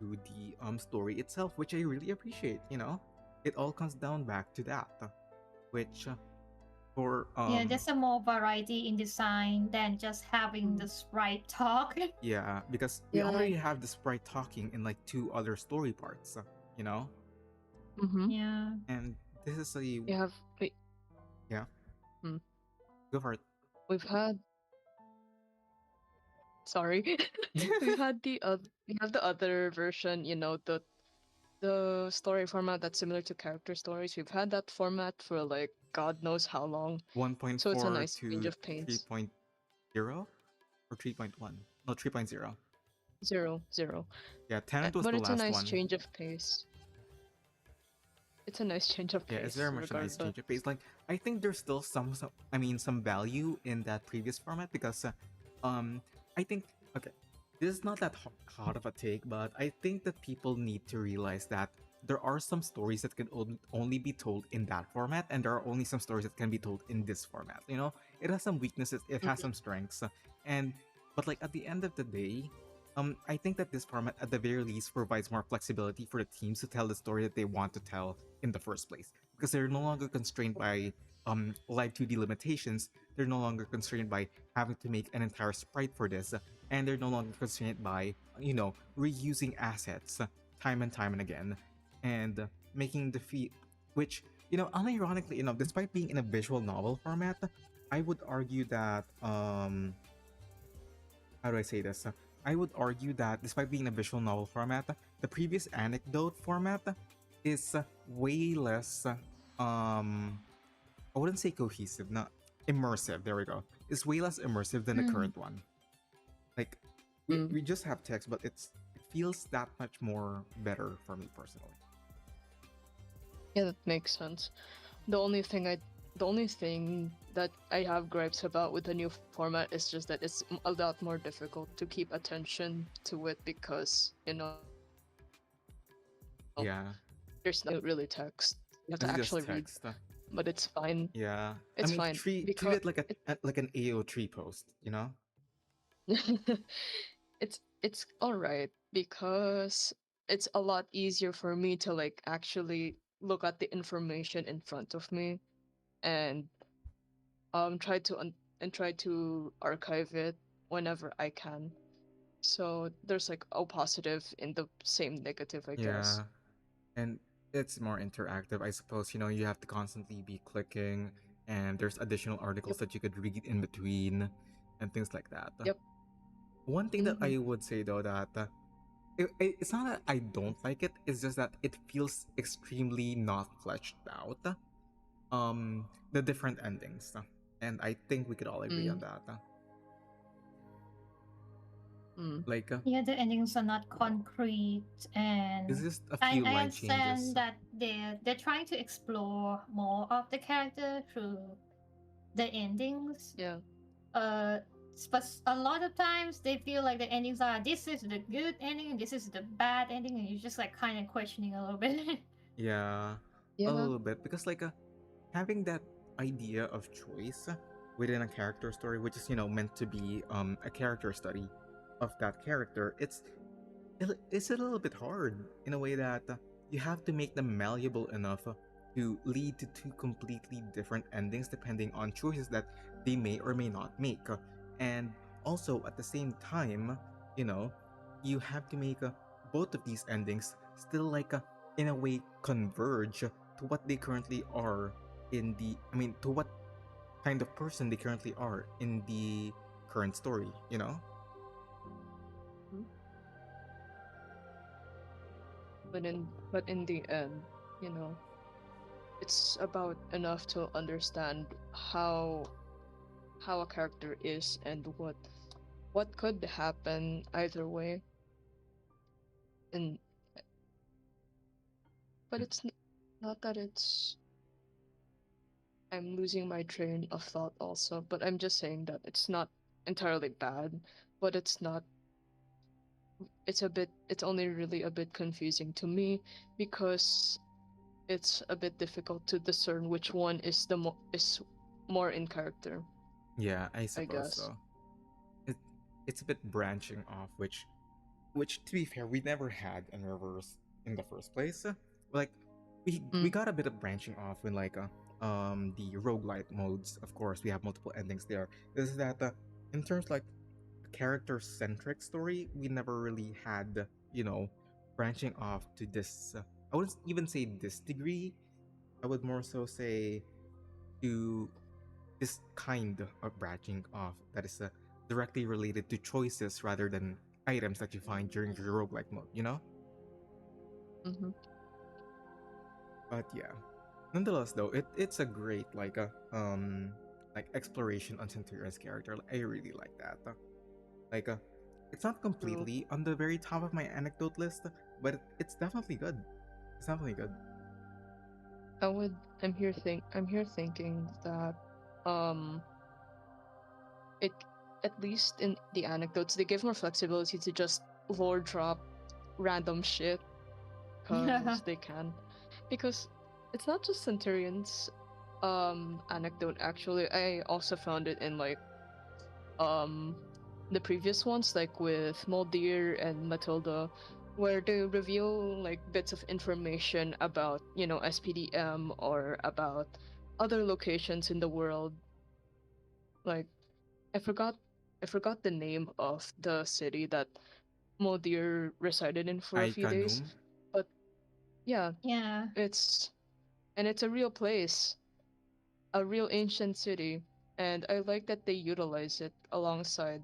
to the story itself, which I really appreciate. It all comes down back to that, which for Yeah, there's a more variety in design than just having Mm. the sprite talk. yeah, because we Yeah. already have the sprite talking in like two other story parts, you know, Mm-hmm. Yeah. and this is a We have yeah, mm, go for it. we've had sorry. We've had we have the other version, the story format that's similar to character stories. We've had that format for like God knows how long. So it's a 1.4 nice change to of pace. 3.0 or 3.1? No, 3.0. 0, 0. Yeah, Tenant was But the it's a last nice one. change of pace. It's a nice change of Yeah, it's pace, very much a nice regardless. change of pace. Like, I think there's still some value in that previous format because, um, I think, okay, this is not that hot of a take, but I think that people need to realize that there are some stories that can only be told in that format, and there are only some stories that can be told in this format. It has some weaknesses, it has Mhm. some strengths, and but like at the end of the day, I think that this format, at the very least, provides more flexibility for the teams to tell the story that they want to tell in the first place, because they're no longer constrained by live 2D limitations. They're no longer constrained by having to make an entire sprite for this, and they're no longer constrained by reusing assets time and time and again, and making the feat, which unironically enough, despite being in a visual novel format, I would argue that how do I say this? I would argue that despite being a visual novel format, the previous anecdote format is way less I wouldn't say cohesive, not immersive. There we go. It's way less immersive than the Mm. current one. Like Mm. we just have text, but it feels that much more better for me personally. Yeah, that makes sense. The only thing I, the only thing that I have gripes about with the new format is just that it's a lot more difficult to keep attention to it because Yeah, there's no really text. You have to it's just actually read, text. but it's fine. Yeah, I It's mean fine treat because it like like an AO3 post. it's all right because it's a lot easier for me to like actually look at the information in front of me and try to and try to archive it whenever I can. So there's like a positive in the same negative, I guess. Yeah, and it's more interactive, I suppose. You have to constantly be clicking, and there's additional articles Yep. that you could read in between, and things like that. Yep. One thing that Mm-hmm. I would say though, that it's not that I don't like it. It's just that it feels extremely not fleshed out. The different endings, and I think we could all agree on Mm. that. Mm. Like, Yeah, the endings are not concrete, it's and just a I, few I line changes. understand that they're trying to explore more of the character through the endings. Yeah. But a lot of times they feel like the endings are this is the good ending and this is the bad ending, and you're just like kind of questioning a little bit. Yeah, a Yeah. little bit, because like having that idea of choice within a character story, which is meant to be a character study of that character, it's a little bit hard in a way that you have to make them malleable enough to lead to two completely different endings depending on choices that they may or may not make. And also at the same time, you know, you have to make both of these endings still like in a way converge to what they currently are to what kind of person they currently are in the current story. Mhm. But in the end, you know, it's about enough to understand how a character is and what could happen either way. And but it's not that it's I'm losing my train of thought also, but I'm just saying that it's not entirely bad, but it's only really a bit confusing to me because it's a bit difficult to discern which one is more in character, Yeah, I I suppose guess. so. It, it's a bit branching off, which to be fair, we never had in reverse in the first place. Like we Mm, got a bit of branching off when the roguelite modes. Of course, we have multiple endings there. Is that in terms like a character centric story, we never really had branching off to this. I wouldn't even say this degree. I would more so say to this kind of branching off that is directly related to choices rather than items that you find during the roguelike mode, you know? mm-hmm. But yeah. Nonetheless though, it's a great like exploration on Centurion's character. Like, I really like that. Like it's not True. completely on the very top of my anecdote list, but it's definitely good. It's definitely good. I would. I'm here thinking that, um, it at least in the anecdotes they give more flexibility to just lore drop random shit because they can, because it's not just Centurion's anecdote. Actually, I also found it in like um the previous ones, like with Moldir and Matilda, where they reveal like bits of information about, SPDM or about other locations in the world. Like I forgot I forgot the name of the city that Moldir resided in for a few days, Icanum. but yeah, Yeah. it's it's a real place, a real ancient city, and I like that they utilize it alongside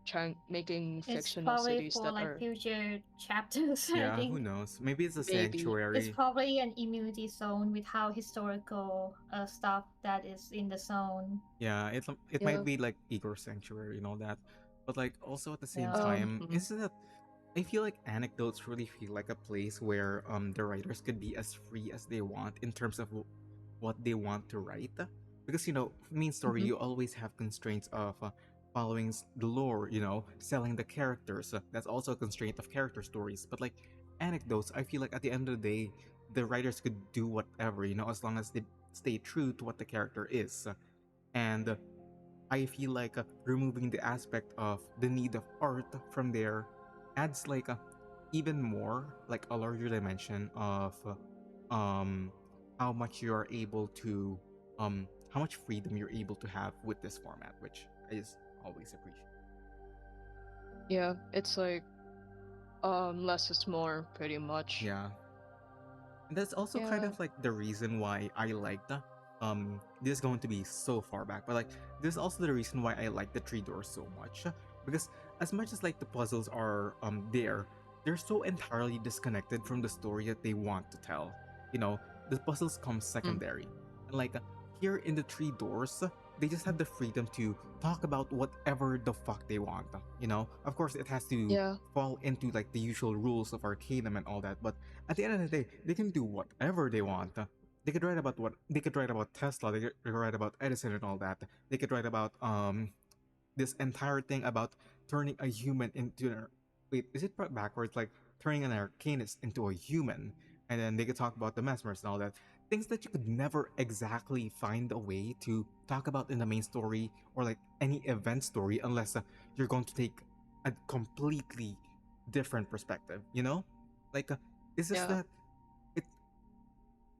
trying making It's fictional probably cities for that like are future chapters, I Yeah, who think. knows? Maybe it's a maybe. It's sanctuary. probably an immunity zone with how historical stuff that is in the zone. Yeah, it might Yeah. be like Igor Sanctuary and all that, but like also at the same Yeah. time, Mhm. isn't that I feel like anecdotes really feel like a place where the writers could be as free as they want in terms of what they want to write, because main story Mhm. you always have constraints of following the lore, selling the characters. That's also a constraint of character stories, but like anecdotes, I feel like at the end of the day, the writers could do whatever, as long as they stay true to what the character is. And I feel like removing the aspect of the need of art from there adds like even more like a larger dimension of um how much you are able to how much freedom you're able to have with this format, which I just always appreciate. Yeah, it's like less is more pretty much. Yeah. And that's also kind Yeah. of like the reason why I like the this is going to be so far back, but like this is also the reason why I like the three doors so much. Because as much as like the puzzles are they're so entirely disconnected from the story that they want to tell. The puzzles come Mm. secondary. And like here in the three doors, they just have the freedom to talk about whatever the fuck they want. Of course it has to Yeah. fall into like the usual rules of Arcanum and all that, but at the end of the day, they can do whatever they want. They could write about Tesla, they could write about Edison and all that. They could write about this entire thing about turning a human into an wait, is it backwards? Like turning an arcanist into a human, and then they could talk about the mesmers and all that. Things that you could never exactly find a way to talk about in the main story or like any event story unless you're going to take a completely different perspective. Like it's just Yeah. that it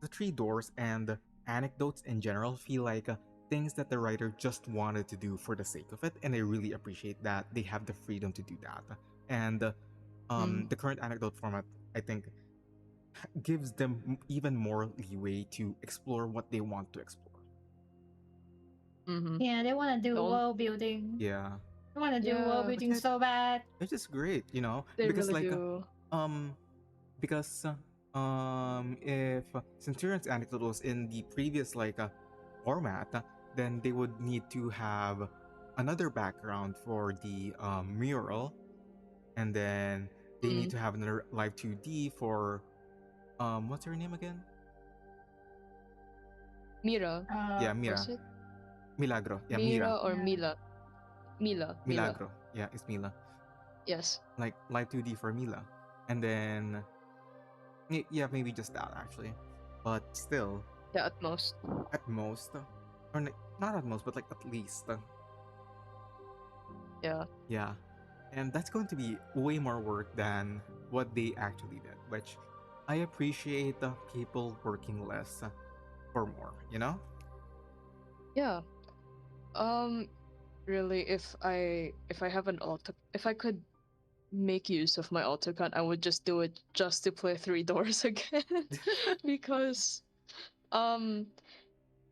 the three doors and anecdotes in general feel like things that the writer just wanted to do for the sake of it, and I really appreciate that they have the freedom to do that. And Mm. the current anecdote format, I think, gives them even more leeway to explore what they want to explore. Mhm. Yeah, they want to do Don't. world building. Yeah, They want to do world Yeah, but building yeah, so bad. it's just great, they because really like do. um because if Centurion's anecdote was in the previous format, then they would need to have another background for the mural, and then they need Mm. to have another live 2D for what's her name again? Mira, Yeah, was Mira. it? Milagro. Yeah, Mira Mira. or Yeah. Mila? Mila. Milagro. Yeah, it's Mila. Yes. Like Live 2D for Mila. And then yeah, maybe just that actually. But still, Yeah, at most. at most, or not at most, but like at least, Yeah. yeah. And that's going to be way more work than what they actually did, which I appreciate the people working less for more, you know? Yeah. Um really if I have an auto if I could make use of my autocon, I would just do it just to play Three Doors again. Because um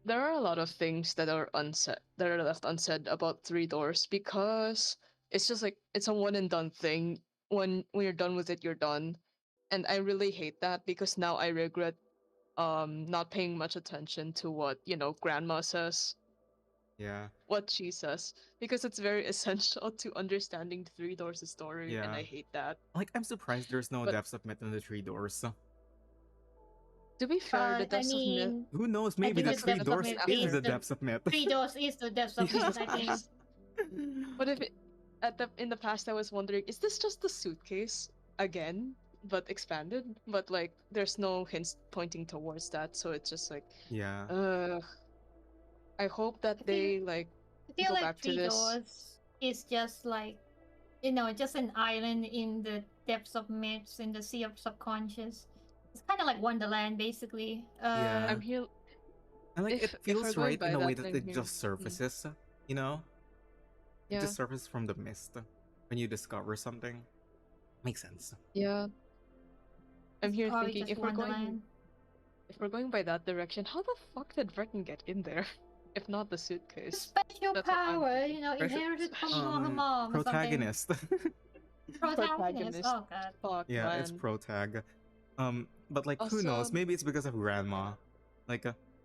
there are a lot of things that are unsaid that are left unsaid about Three Doors because it's just like it's a one and done thing. When you're done with it, you're done. And I really hate that because now I regret not paying much attention to what, grandma says, Yeah, what she says, because it's very essential to understanding Three Doors' story, and yeah. I hate that. Like, I'm surprised there's no But depths of myth in the Three Doors. to be fair, the I depths of myth, mean, Who knows? I Maybe think the the depths of Three myth depths of Doors comes myth is is the after. the depths of myth. 3 doors is the depths of myth, Jesus I think. Christ. But if it, in the past, I was wondering, is this just the suitcase again, but expanded? But like, there's no hints pointing towards that, so it's just like, Yeah, uh, I hope that I feel they like I feel go like back to Three this. Doors is just like, just an island in the depths of myths in the sea of subconscious. It's kind of like Wonderland, basically. yeah. I'm here. And like, it If we're feels going right in by a way that, that I'm it here. just surfaces, you know? It Yeah, just surfaces from the mist when you discover something. Makes sense. yeah. I'm It's here probably thinking just Wonderland. if we're going by that direction, how the fuck did Breton get in there? If not the suitcase. Special That's what I'm power, thinking. inherited from Special her mom or something. Protagonist. Protagonist. protagonist. Oh god. Fuck, Yeah, it's man. protag. But like, who Also, knows? Maybe it's because of grandma. Like,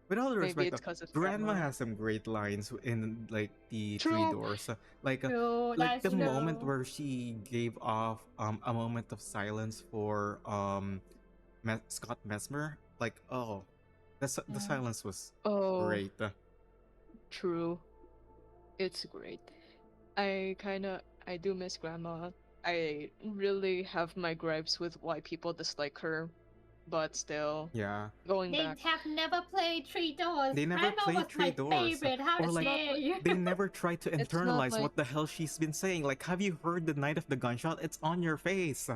with all the maybe respect, it's because of grandma grandma. has some great lines in like the Three True. Doors. True, Like that's the moment true. where she gave off a moment of silence for Scott Mesmer. Like, oh, the Yeah. silence was Oh, great. true. It's great. I do miss grandma. I really have my gripes with why people dislike her, but still, Yeah, going They back. have never played Three Doors. they never Grandma played was Three my Doors, favorite. How or It's like not dare like you? they never tried to it's not internalize like what the hell she's been saying. Like, have you heard the night of the gunshot? It's on your face.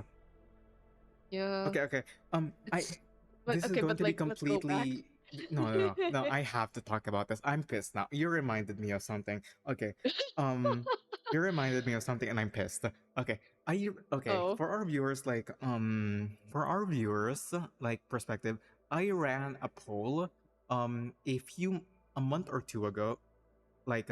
yeah. Okay, okay. It's but This is okay, going but to be like let's go back. completely. No, no, no, no. I have to talk about this. I'm pissed now. You reminded me of something. Okay. Um, you reminded me of something, and I'm pissed. Okay. Okay, Oh, for our viewers, like perspective, I ran a poll a month or two ago, like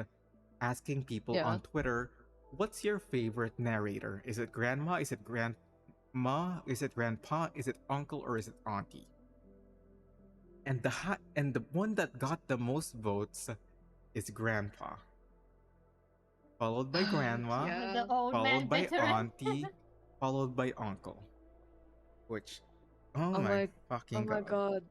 asking people yeah. on Twitter, what's your favorite narrator? Is it grandma? Is it grandma? Is it grandpa? Is it uncle? Or is it auntie? And the one that got the most votes is grandpa, followed by grandma, The Yeah. old followed man by veteran. auntie, followed by uncle. Which, oh Oh my my oh fucking my god. god.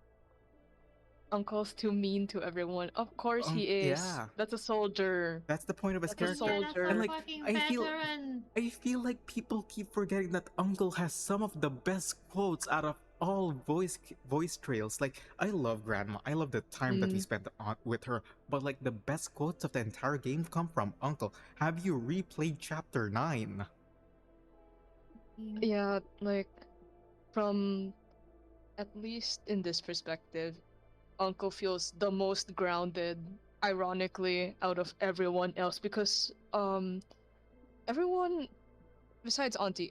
Uncle's too mean to everyone. Of course he is. Yeah, That's a soldier. that's the point of his That's a character. That's a And soldier. like, fucking I feel veteran. I feel like people keep forgetting that Uncle has some of the best quotes out of all voice trails. Like, I love Grandma. I love the time that we Mm, spent with her. But like, the best quotes of the entire game come from Uncle. Have you replayed Chapter 9? yeah, like from at least in this perspective, Uncle feels the most grounded, ironically, out of everyone else because everyone besides Auntie,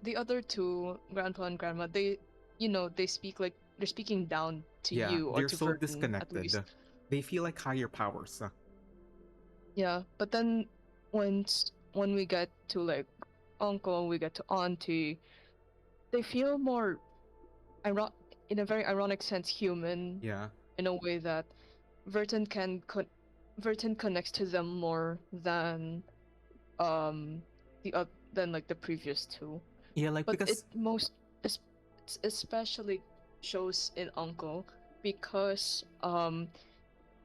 the other two, Grandpa and Grandma, they speak like they're speaking down to Yeah, you or they're to so Verton at least. disconnected. They feel like higher powers. Yeah, but then when we get to like Uncle, we get to Auntie, they feel more iron in a very ironic sense human Yeah. in a way that Verton can con- Verton connects to them more than um than like the previous two. Yeah, like, But because es- it especially shows in Uncle because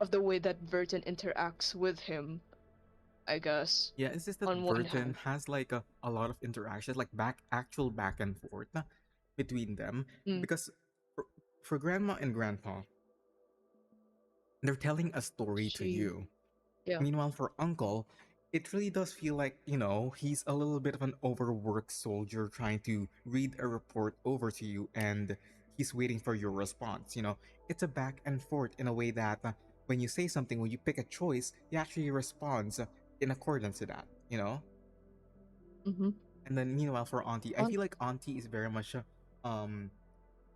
of the way that Burton interacts with him, I guess, Yeah, it's just that on one Burton hand. has like a lot of interactions, like actual back and forth between them. Mm, Because for, for grandma and grandpa, they're telling a story to she, you. yeah. Meanwhile, for uncle, it really does feel like, he's a little bit of an overworked soldier trying to read a report over to you and he's waiting for your response. It's a back and forth in a way that when you say something, when you pick a choice, he actually responds in accordance to that, Mm-hmm. And then meanwhile, for auntie, I On, feel like auntie is very much, um,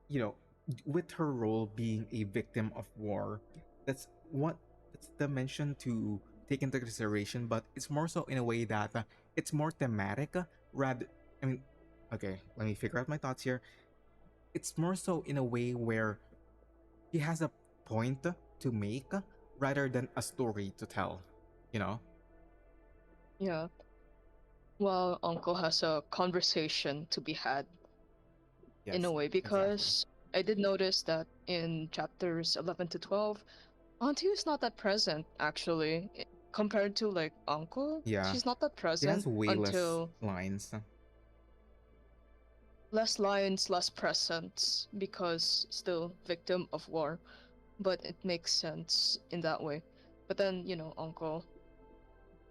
you know, with her role being a victim of war, that's what that's the mention to take into consideration, but it's more so in a way that it's more thematic rather. I mean, okay, let me figure out my thoughts here. It's more so in a way where he has a point to make rather than a story to tell, you know? yeah. Well, Uncle has a conversation to be had in a Yes, way, exactly. because I did notice that in chapters 11 to 12, Auntie is not that present, actually. Compared to, like, Uncle, Yeah, she's not that he has present way less until lines. less lines, less presence, because still victim of war. But it makes sense in that way. But then, Uncle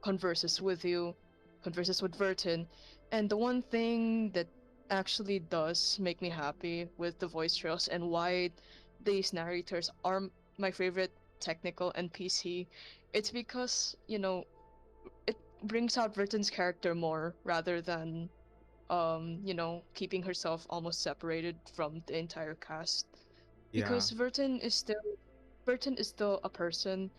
converses with you, converses with Vertin, and the one thing that actually does make me happy with the voice trails and why these narrators are my favorite technical NPC, it's because, it brings out Vertin's character more rather than keeping herself almost separated from the entire cast. Yeah, Because Burton is still a person,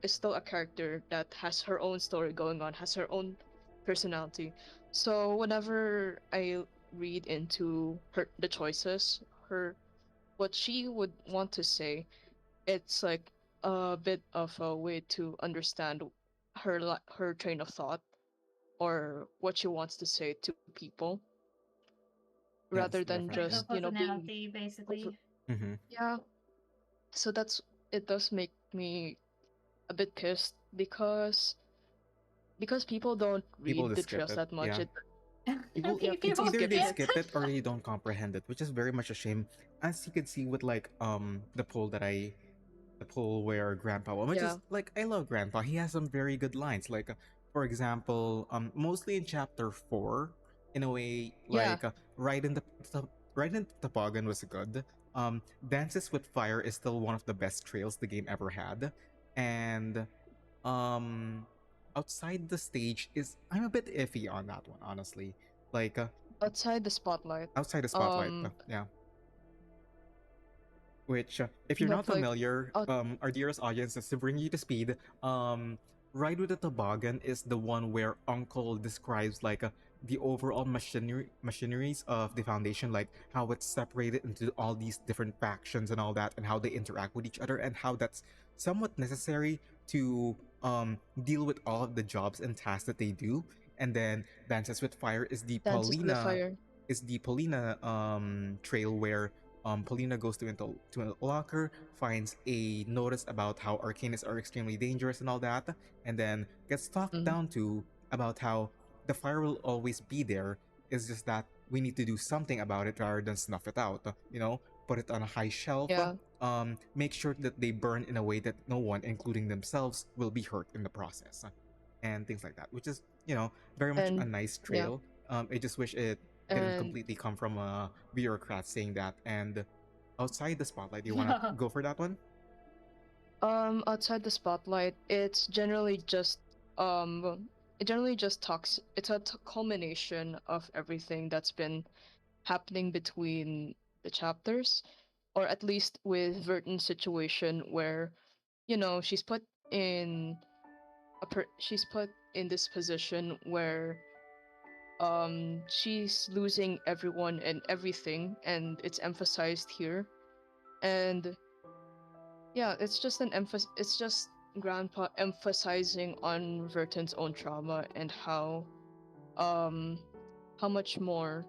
is still a character that has her own story going on, has her own personality. So whenever I read into the choices, her what she would want to say, it's like a bit of a way to understand her train of thought, or what she wants to say to people, rather yes, than Like definitely. her just being personality, over. basically. Mm-hmm. Yeah, so it does make me a bit pissed, because people don't People read the just skip trails it. that much. Yeah. People, Yeah, it's people People either skip they skip. it. skip it or they don't comprehend it, which is very much a shame. As you could see with like the poll where Grandpa won, which Yeah, is like I love Grandpa. He has some very good lines. Like for example, mostly in chapter 4, in a way, yeah. like right in the toboggan was good. Dances with Fire is still one of the best trails the game ever had, and um outside the stage is I'm a bit iffy on that one, honestly. Like Outside the spotlight. outside the spotlight, Um, yeah. Which, if you're not but like, familiar, out. our dearest audiences, to bring you to speed, Ride with the Toboggan is the one where Uncle describes like the overall machineries of the Foundation, like how it's separated into all these different factions and all that, and how they interact with each other, and how that's somewhat necessary to deal with all of the jobs and tasks that they do. And then Dances with Fire Dances with the Fire. is the Paulina trail where Polina goes to a locker, finds a notice about how arcanists are extremely dangerous and all that, and then gets talked Mm, down to about how the fire will always be there. It's just that we need to do something about it rather than snuff it out. Put it on a high shelf. yeah, Make sure that they burn in a way that no one, including themselves, will be hurt in the process, and things like that. Which is, very much a and nice yeah, trail. I just wish it didn't and completely come from a bureaucrat saying that. And outside the spotlight, do you want to go for that one? outside the spotlight, it generally just talks. It's a culmination of everything that's been happening between the chapters, or at least with Verton's situation, where she's put in she's put in this position where she's losing everyone and everything, and it's emphasized here. And yeah, it's just Grandpa emphasizing on Verton's own trauma, and um how much more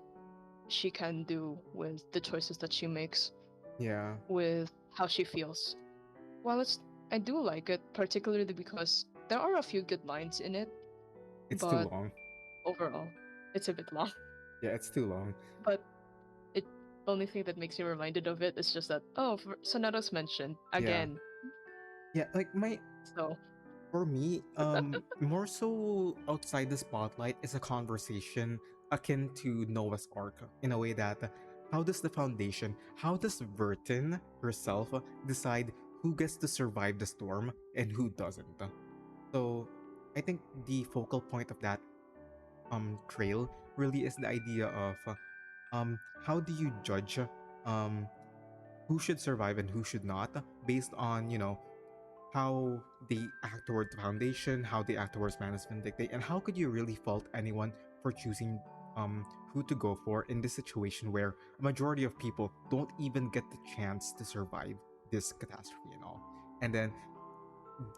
she can do with the choices that she makes, Yeah. with how she feels. Well, it's I do like it, particularly because there are a few good lines in it, It's too but long. overall, it's a bit long. Yeah, it's too long. But it only thing that makes me reminded of it is just that Sonata's mentioned Yeah. again. Yeah, like So for me, more so outside the spotlight is a conversation akin to Noah's Ark in a way that how does the Foundation, how does Vertin herself decide who gets to survive the storm and who doesn't? So I think the focal point of that trail really is the idea of how do you judge um who should survive and who should not based on how they act towards the foundation, how they act towards management dictate, and how could you really fault anyone for choosing who to go for in this situation where a majority of people don't even get the chance to survive this catastrophe and all. And then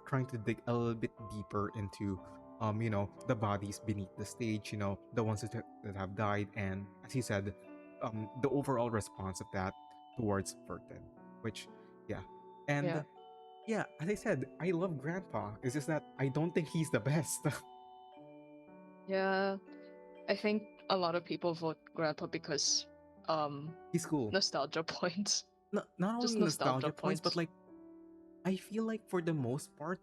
trying to dig a little bit deeper into the bodies beneath the stage, the ones that have died, and as you said, the overall response of that towards Vertin, which yeah. And yeah, yeah, as I said, I love Grandpa. It's just that I don't think he's the best. yeah. I think a lot of people vote Grandpa because He's cool. nostalgia points. Not Just only nostalgia nostalgia points, but points. like I feel like for the most part,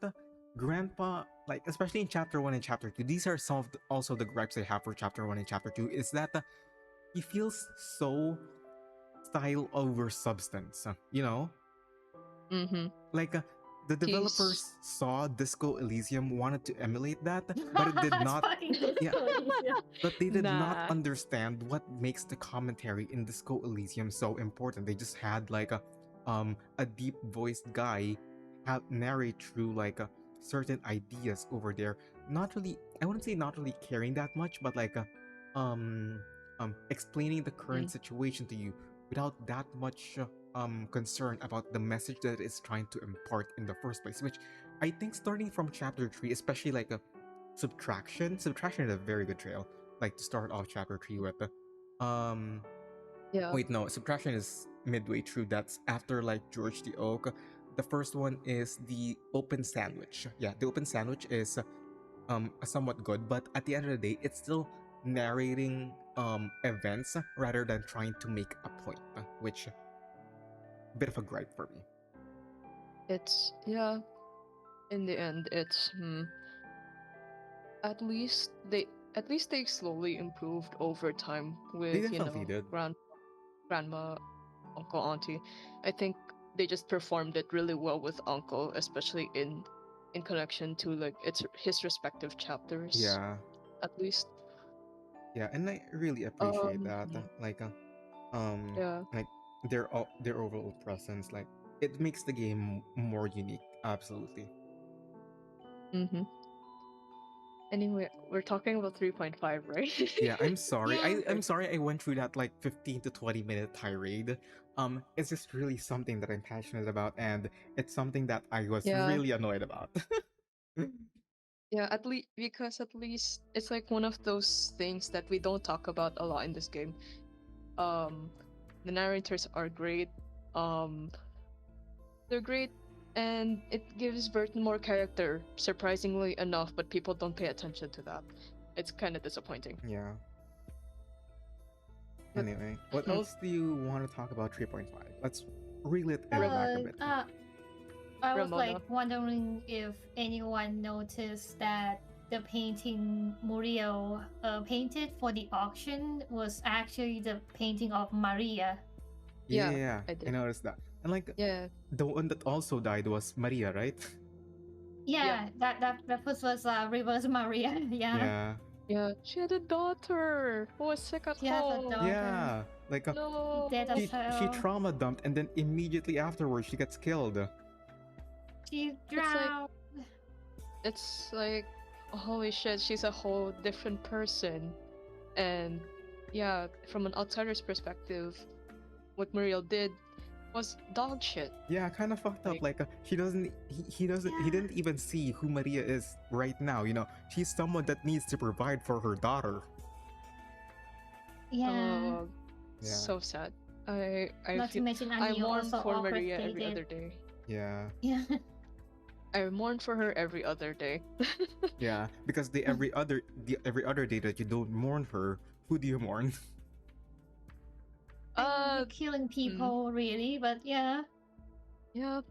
Grandpa, like especially in chapter one and chapter two, these are some of also the gripes I have for chapter one and chapter two, is that he feels so style over substance. Mm-hmm. Like the He's developers saw Disco Elysium, wanted to emulate that, but it did It's not. fucking Yeah, Elysium. but they did not nah. understand what makes the commentary in Disco Elysium so important. They just had like a deep voiced guy have narrate through like certain ideas over there. Not really, I wouldn't say not really caring that much, but like um explaining the current Mm. situation to you without that much concern about the message that it's trying to impart in the first place. Which I think starting from chapter three, especially like a subtraction is a very good trail, like to start off chapter 3 with um Yeah. wait, no, subtraction is midway through. That's after like George the Oak. The first one is the open sandwich. Yeah, the open sandwich is somewhat good, but at the end of the day it's still narrating events rather than trying to make a point, which bit of a gripe for me. It's yeah. In the end, it's at least they slowly improved over time They with definitely did. grandma, uncle, auntie. I think they just performed it really well with uncle, especially in connection to like its his respective chapters. Yeah, At least, yeah, and I really appreciate um, that. hmm, Like um yeah, like their overall presence, like it makes the game more unique, absolutely. mm-hmm. Anyway, we're talking about 3.5, right? Yeah, I'm sorry, Yeah. I'm sorry I went through that like 15 to 20 minute tirade. It's just really something that I'm passionate about, and it's something that I was Yeah, really annoyed about. yeah. At least because at least it's like one of those things that we don't talk about a lot in this game. Um, the narrators are great. Um, they're great, and it gives Burton more character, surprisingly enough. But people don't pay attention to that. It's kind of disappointing. Yeah, But anyway, what else do you want to talk about 3.5? Let's reel it back a Ram- bit. I was like Ramona, wondering if anyone noticed that the painting Muriel painted for the auction was actually the painting of Maria. Yeah, I I did. noticed that. And like Yeah, the one that also died was Maria, right? Yeah, that was reverse Maria. Yeah, Yeah. yeah. She had a daughter who was sick at she has a home. daughter. Yeah, like No. Dead as she hell. trauma dumped and then immediately afterwards she gets killed. She It's like drowned. it's like holy shit, she's a whole different person. And yeah, from an outsider's perspective, what Muriel did was dog shit. Yeah, kind of fucked up. Like Like he doesn't he Yeah. didn't even see who Maria is right now. She's someone that needs to provide for her daughter. Yeah. Yeah, so sad. I Not to feel mention I Annie mourned also for awkward Maria every stated. other day. yeah. Yeah. I mourn for her every other day. Yeah, because every other day that you don't mourn her, who do you mourn? Uh, Killing hmm, people, really, but yeah. yeah,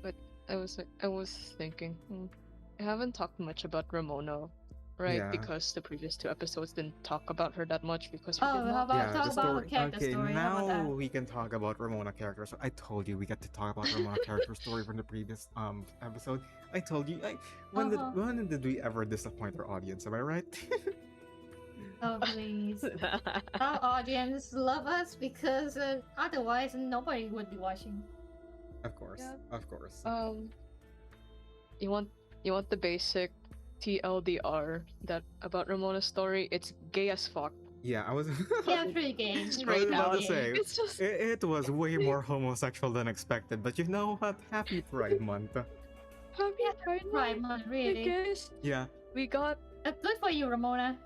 but I was thinking, I haven't talked much about Ramona, right? Yeah. Because the previous two episodes didn't talk about her that much because we Oh, did how not. about Yeah, talk the about her story. character Okay, story? How about now that? we can talk about Ramona character. So I told you we got to talk about Ramona character story from the previous episode. I told you. Uh-huh. When did we ever disappoint our audience? Am I right? Oh, please. Our audience love us because otherwise nobody would be watching. Of course, Yeah. of course. Um, you want the basic TLDR that about Ramona's story? It's gay as fuck. Yeah, I was. Yeah, pretty gay. It's I was Straight pretty about out. to gay. say It's just it was way more homosexual than expected. But you know what? Happy Pride Month. happy Yeah, Pride Pride Month, Month, I really. guess. Yeah. We got Good for you, Ramona.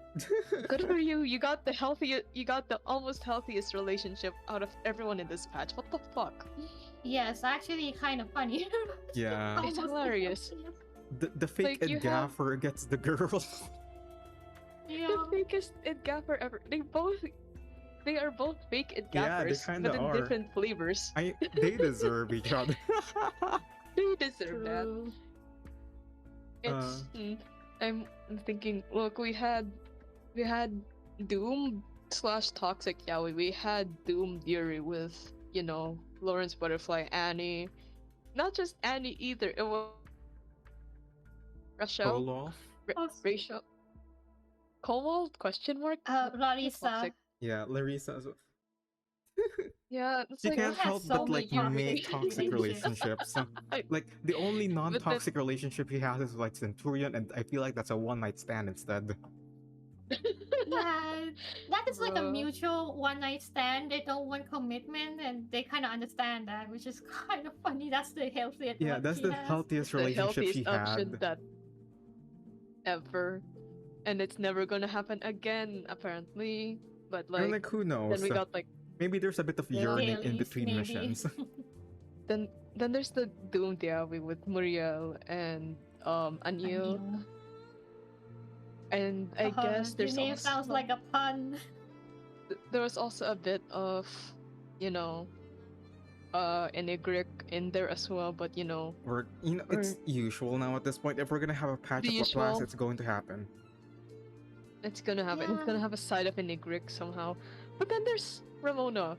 good for you. You got the healthiest. You got the almost healthiest relationship out of everyone in this patch. What the fuck? Yes, actually, kind of funny. Yeah. It's Almost hilarious. The fake Like, you Ed have- Gaffer gets the girl. Yeah. The fakest Ed Gaffer ever. They are both fake Ed Yeah, they Gaffers, kinda but in are. different flavors. They deserve each other. They deserve that. True. It's I'm thinking, look, we had Doom slash Toxic Yaoi. We had Doom Fury with, Lawrence Butterfly, Annie. Not just Annie either. It was Rachel, Polo. Oh, Rachel, Como? Question mark? Larissa. Toxic. Yeah, Larissa as well. Yeah, it's You like can't has help so but many like toxic make toxic relationships. relationships. Like the only then- non-toxic relationship he has is like Centurion, and I feel like that's a one-night stand instead. Yeah, that is like a Bruh. mutual one night stand. They don't want commitment, and they kind of understand that, which is kind of funny. That's the healthiest Yeah, one that's she the has. healthiest the relationship healthiest she option had. that ever, and it's never gonna happen again apparently. But And like, like, who then knows? we got like Maybe there's a bit of Yeah. yearning in Dailies, between maybe. missions. then there's the Doom Diaby with Muriel and Anil, Anil. and I guess Your there's name also sounds like a pun. there was also a bit of you know Enigric in there as well, but It's usual now at this point. If we're gonna have a patch The of class, usual. it's going to happen. it's gonna happen. It's Yeah. gonna have a side of Enigric somehow. But then there's Ramona,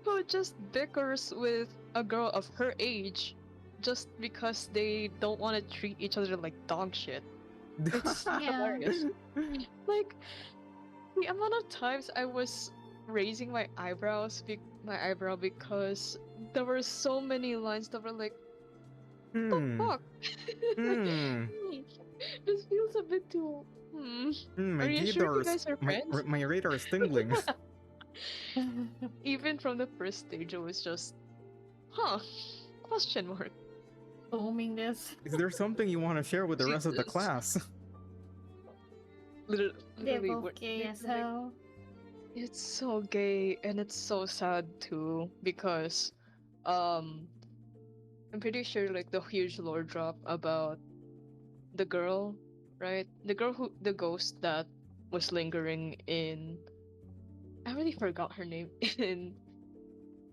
who just bickers with a girl of her age just because they don't want to treat each other like dog shit. It's Yeah. hilarious. Like, the amount of times I was raising my eyebrow because there were so many lines that were like, Hmm. fuck. Hmm. This feels a bit too. My Are you sure you radar guys are friends? my radar is tingling. Even from the first stage, it was just, huh? Question mark. Booming this. Is there something you want to share with the rest of the Jesus. class? They're Literally, both gay as literally- hell. It's so gay and it's so sad too because I'm pretty sure like the huge lore drop about the girl, right? The ghost that was lingering in I really forgot her name in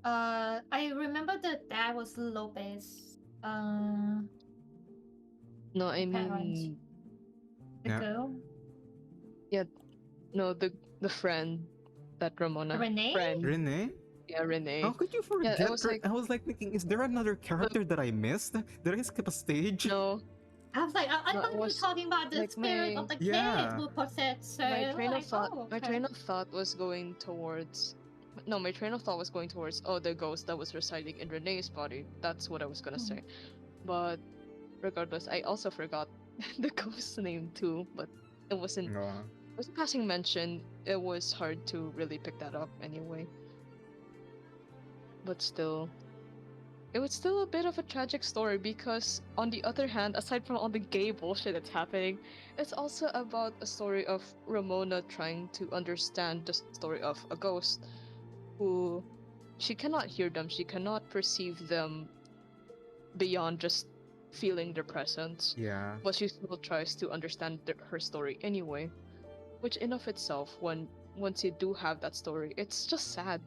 I remember the dad was Lopez. no, I Parents. mean The Yeah. girl. no the friend that Ramona Renee? friend. Renee? Yeah, Renee. How could you forget it was her? like- I was like thinking, is there another character that I missed? Did I skip a stage? No, I was like, I No, thought it you were was talking about the like spirit my- of the Yeah. kid who possessed her. my train of thought Oh, my okay. train of thought was going towards my train of thought was going towards the ghost that was residing in Renee's body. That's what I was gonna say. But regardless, I also forgot the ghost's name too, but it wasn't No. it was a passing mention. It was hard to really pick that up anyway. But still, it was still a bit of a tragic story because, on the other hand, aside from all the gay bullshit that's happening, it's also about a story of Ramona trying to understand the story of a ghost who she cannot hear them, she cannot perceive them beyond just feeling their presence, Yeah, but she still tries to understand her story anyway, which in of itself, when once you do have that story, it's just sad.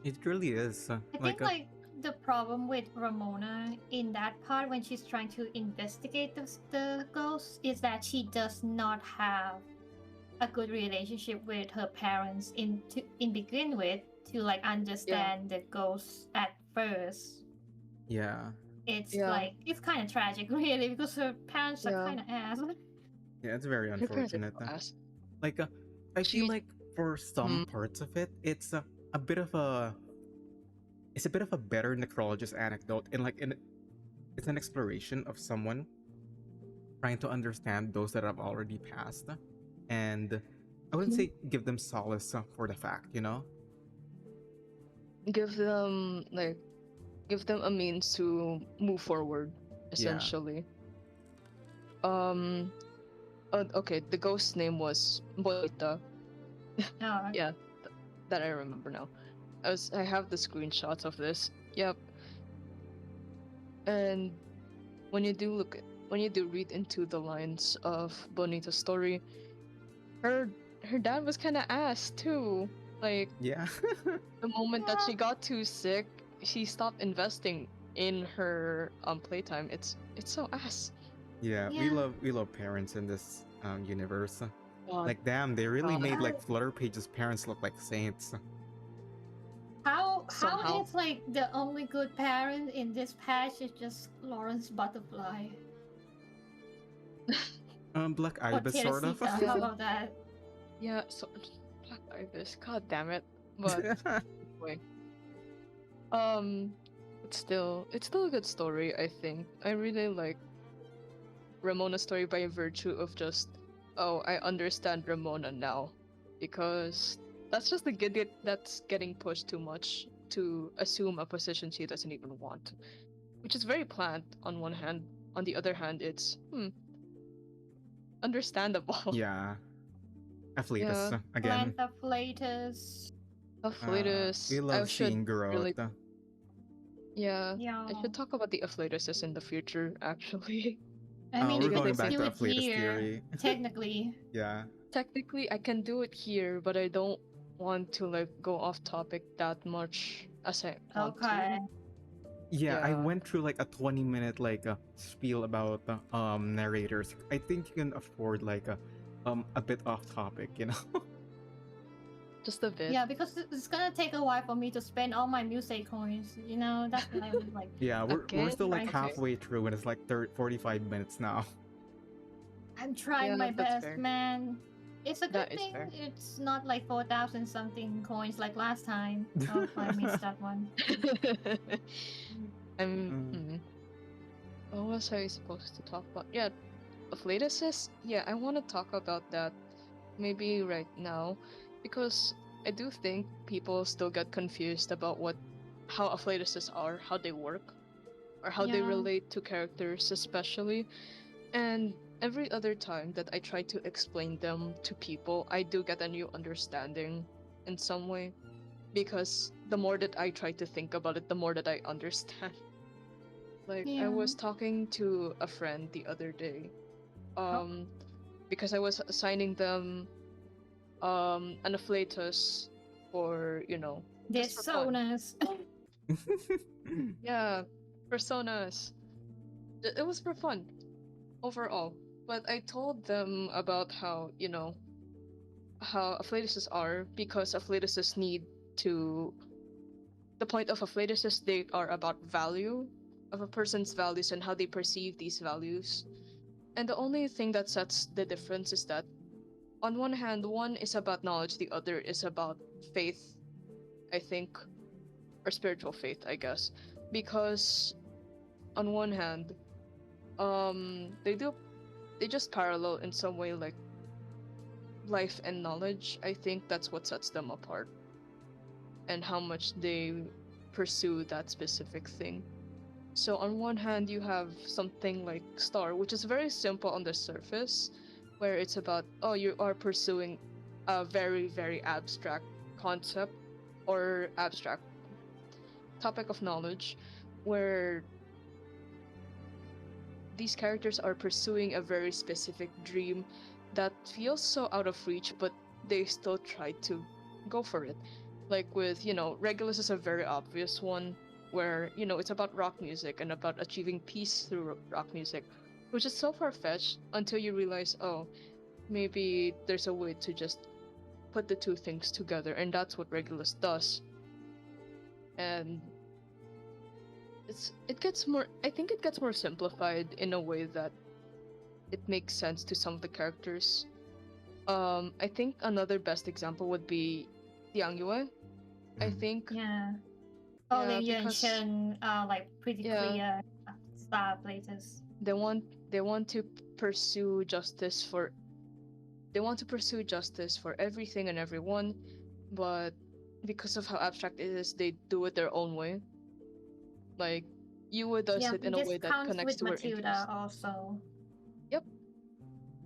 it really is. I Like, think like the problem with Ramona in that part when she's trying to investigate the ghost is that she does not have a good relationship with her parents in begin with to like Yeah, understand the ghost at first. yeah, It's yeah, like it's kind of tragic really because her parents are yeah. kind of ass. yeah, it's very Her parents are unfortunate. so ass. Like, I feel She, like for some mm, parts of it, a bit of it's a bit of a better necrologist anecdote, and it's an exploration of someone trying to understand those that have already passed, and I wouldn't mhm. say give them solace for the fact, you know? Give them like give them a means to move forward, Yeah, essentially. Um, okay, the ghost's name was Bonita. No, Yeah, that I remember now. I have the screenshots of this. Yep. And when you do when you do read into the lines of Bonita's story, her her dad was kind of ass too. Like yeah, the moment that yeah, she got too sick, she stopped investing in her playtime. It's so ass. yeah. yeah. We love parents in this universe. God, Like, damn, they really God. made Uh, like Flutter Page's parents look like saints. how Somehow. is like the only good parent in this patch is just Lawrence Butterfly Black or Ibis, sort of. Teresita? How Yeah, about that? yeah. So Black Ibis. God damn it. But anyway, um, it's still a good story. I think I really like Ramona's story by virtue of just, oh, I understand Ramona now, because that's just the gidget that's getting pushed too much to assume a position she doesn't even want, which is very planned on one hand. On the other hand, it's understandable. Yeah, Athletus Yeah, again. Plant of Latest. We Afflatus. I love should seeing growth. really, yeah, I Yeah. should talk about the Afflatuses in the future, actually, I mean, We're you because can I going just back think do to it Athletus here, theory. technically. Yeah. technically I can do it here, but I don't want to like go off topic that much as I want Okay. to. Yeah, I Yeah, went through like a 20-minute like spiel about narrators. I think you can afford like a bit off topic, you know. just a bit. Yeah, because it's gonna take a while for me to spend all my music coins. You know, that's what I'm like Yeah, we're Again, still like trying. okay. halfway through and it's like 45 minutes now. I'm trying Yeah, my that's best, fair. man. It's a good That is thing fair. it's not like 4,000 something coins like last time. Oh, I missed that one. I'm. Mm, What was I supposed to talk about? Yeah, Afflatuses. Yeah, I want to talk about that maybe right now, because I do think people still get confused about how Afflatuses are, how they work, or how they Yeah. relate to characters, especially. And every other time that I try to explain them to people, I do get a new understanding in some way, because the more that I try to think about it, the more that I understand. Like I Yeah. was talking to a friend the other day, Oh, um, because I was assigning them an afflatus for, they're just for so fun. nice. Yeah, personas. It was for fun overall. But I told them about how afflatuses are, because afflatuses need to the point of afflatuses, they are about value of a person's values and how they perceive these values. And the only thing that sets the difference is that on one hand, one is about knowledge, the other is about faith, I think, or spiritual faith, I guess. Because on one hand, they just parallel in some way, like life and knowledge. I think that's what sets them apart, and how much they pursue that specific thing. So on one hand, you have something like Star, which is very simple on the surface, where it's about, oh, you are pursuing a very, very abstract concept or abstract topic of knowledge, where these characters are pursuing a very specific dream that feels so out of reach, but they still try to go for it. Like with, Regulus is a very obvious one where, it's about rock music and about achieving peace through rock music, which is so far-fetched until you realize, oh, maybe there's a way to just put the two things together, and that's what Regulus does. And it gets more, I think it gets more simplified in a way that it makes sense to some of the characters. I think another best example would be Yang Yue. I think Yeah. yeah, Only you and because Shen are like pretty yeah, clear star platers. they want to pursue justice for everything and everyone, but because of how abstract it is, they do it their own way. Like Yue does Yeah, it in a this way that counts connects with to her Matilda interest. also. Yep,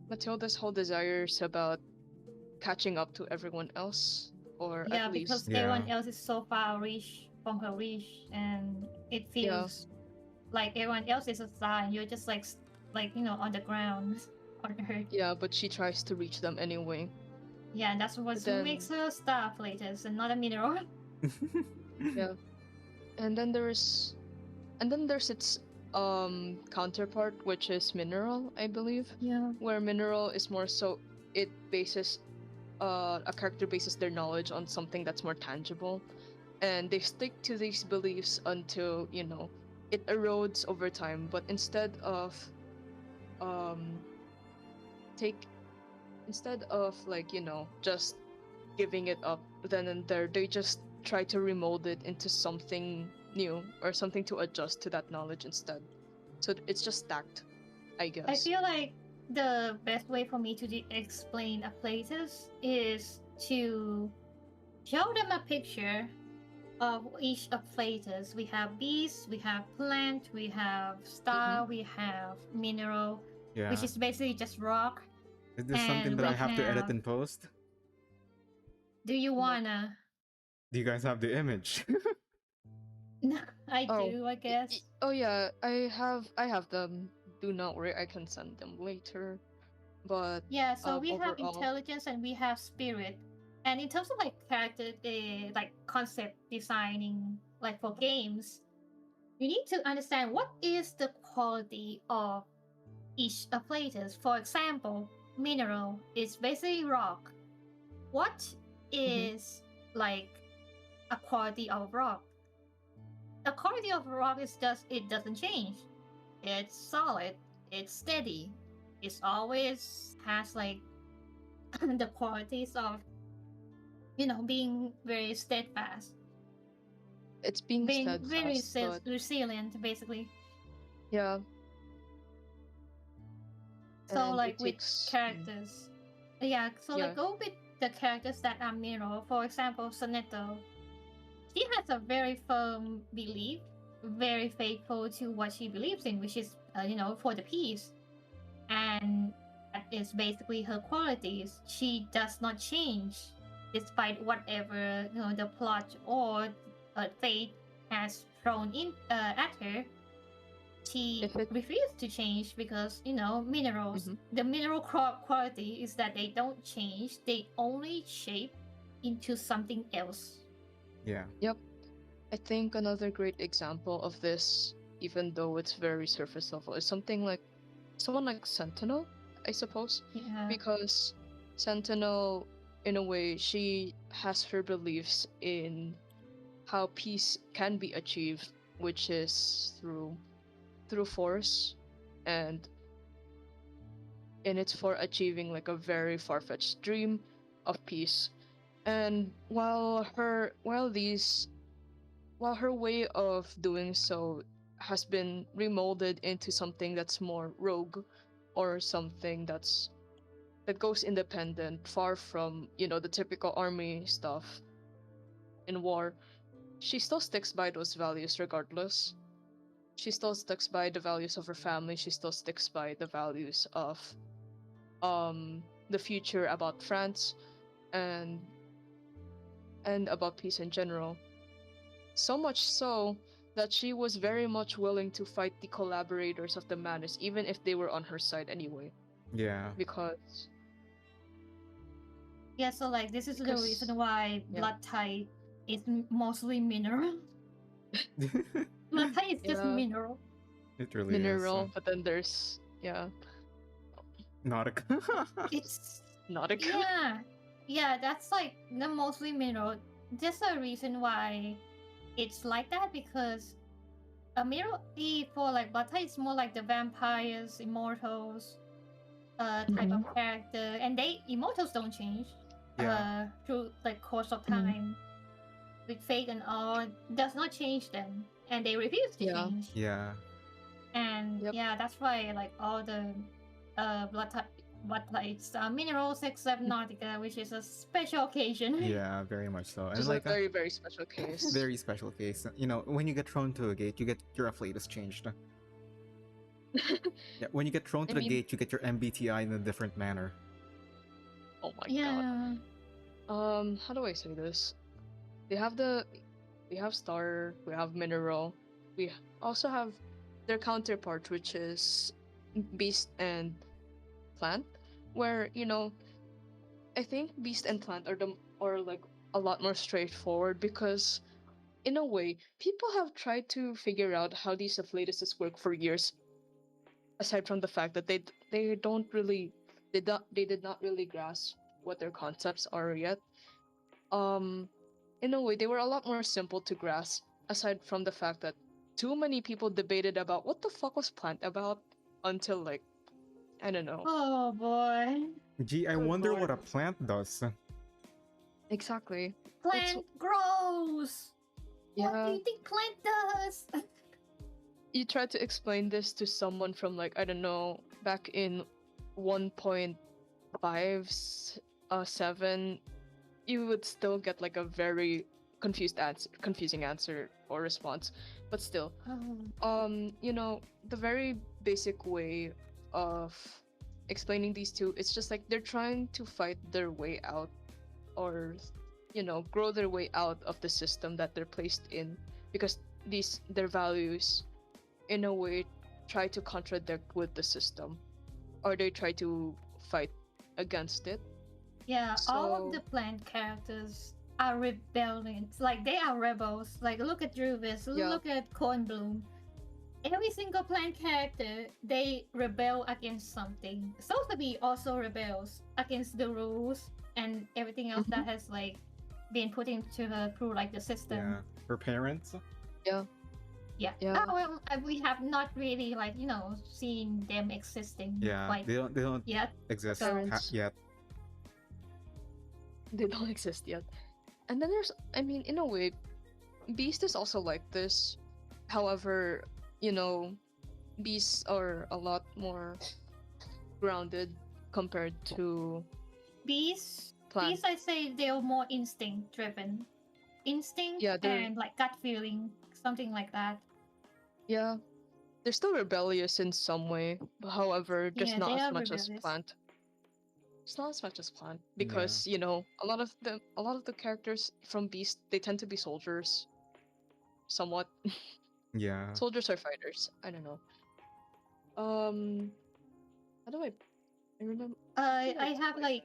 Matilda's whole desires about catching up to everyone else, or at Yeah, least because Yeah. everyone else is so far reach from her reach, and it yeah, feels like everyone else is a star, and you're just like on the ground on Earth. yeah, but she tries to reach them anyway. Yeah, and that's what But makes then her star platers and not a mineral. yeah, and then there's its counterpart, which is Mineral, I believe, Yeah. where Mineral is more so it bases a character bases their knowledge on something that's more tangible, and they stick to these beliefs until it erodes over time. But um take instead of like just giving it up then and there, they just try to remold it into something new or something to adjust to that knowledge instead. So it's just stacked, I I guess. feel like the best way for me to explain a places is to show them a picture of each of places. We have beast, we have plant, we have Mm-hmm. star, we have mineral, which Yeah. is basically just rock, Is this something and that we I have to edit have. and post? Do you What? wanna? Do you guys have the image? No, I Oh, do, I guess. oh yeah, I have them. Do not worry, I can send them later. But Yeah, so we have overall, intelligence and we have spirit. And in terms of like character, like concept designing, like for games, you need to understand what is the quality of each of places. For example, mineral is basically rock. What mm-hmm. is like a quality of rock? The quality of rock is just it doesn't change. It's solid. It's steady. It's always has like the qualities of being very steadfast, It's being being very steadfast, but resilient, basically. yeah, So and like it with takes characters, yeah. So yeah. like go with the characters that are mirror. For example, Soneto. She has a very firm belief, very faithful to what she believes in, which is for the peace, and that is basically her qualities. She does not change despite whatever the plot or fate has thrown in at her. She If it refused to change because minerals. mm-hmm. The mineral quality is that they don't change; they only shape into something else. Yeah. Yep. I think another great example of this, even though it's very surface level, is something like someone like Sentinel, I suppose. Yeah, Because Sentinel, in a way, she has her beliefs in how peace can be achieved, which is through force, and it's for achieving like a very far-fetched dream of peace. And while her way of doing so has been remolded into something that's more rogue, or something that goes independent, far from the typical army stuff in war, she still sticks by those values regardless. She still sticks by the values of her family. She still sticks by the values of the future, about France, and about peace in general. So much so that she was very much willing to fight the collaborators of the Manus, even if they were on her side anyway. Yeah. Because Yeah, so like this is the Because- reason why yeah. blood type is mostly mineral. Blood type is just Yeah. mineral. It really mineral, is. but then there's Nautic. It's Nautica. yeah, that's like the mostly mineral. There's a reason why it's like that because a mineral for like blood type is more like the vampires, immortals, type of character, and immortals don't change. Yeah. Through like course of time. With fate and all does not change them, and they refuse to Yeah. change. Yeah. And Yep. yeah, that's why like all the blood types are minerals except Nautica, which is a special occasion. Yeah, very much so. And Just like a very, very special case. very special case. You know, when you get thrown to a gate, you get your afflatus changed. Yeah, when you get thrown to I the mean- gate, you get your MBTI in a different manner. Oh my god. Yeah. How do I say this? We have star, we have mineral, we also have their counterpart, which is beast and plant, where I think beast and plant are like a lot more straightforward because in a way people have tried to figure out how these afflatuses work for years, aside from the fact that they did not really grasp what their concepts are yet. In a way, they were a lot more simple to grasp, aside from the fact that too many people debated about what the fuck was plant about until like, I don't know. Oh boy. Gee, I Good wonder what a lord. plant does. Exactly. Plant grows. What do Yeah. you think plant does? You try to explain this to someone from like, I don't know, back in 1.57, you would still get like a very confusing answer or response. But still, the very basic way of explaining these two, it's just like they're trying to fight their way out, or grow their way out of the system that they're placed in, because their values in a way try to contradict with the system, or they try to fight against it. Yeah, all of So- the plant characters are rebellion. Like they are rebels. Like look at Druvis, Yeah. look at Cornbloom. Every single plant character, they rebel against something. Sotheby also rebels against the rules and everything else that has like been put into her through like the system. Yeah. Her parents? Yeah. Yeah. Oh, well, we have not really like seen them existing Yeah. quite They don't yet. exist Parents. yet. They don't exist yet. And then there's, I mean, in a way, Beast is also like this. However, beasts are a lot more grounded compared to Bees, plants. I say they're more instinct driven. Instinct Yeah, they're- and like gut feeling, something like that. Yeah, they're still rebellious in some way. However, just Yeah, not they as are much as rebellious. plant. It's not as much as plant because a lot of the characters from Beast, they tend to be soldiers. Somewhat. Yeah. Soldiers are fighters. I don't know. How do I remember? I have like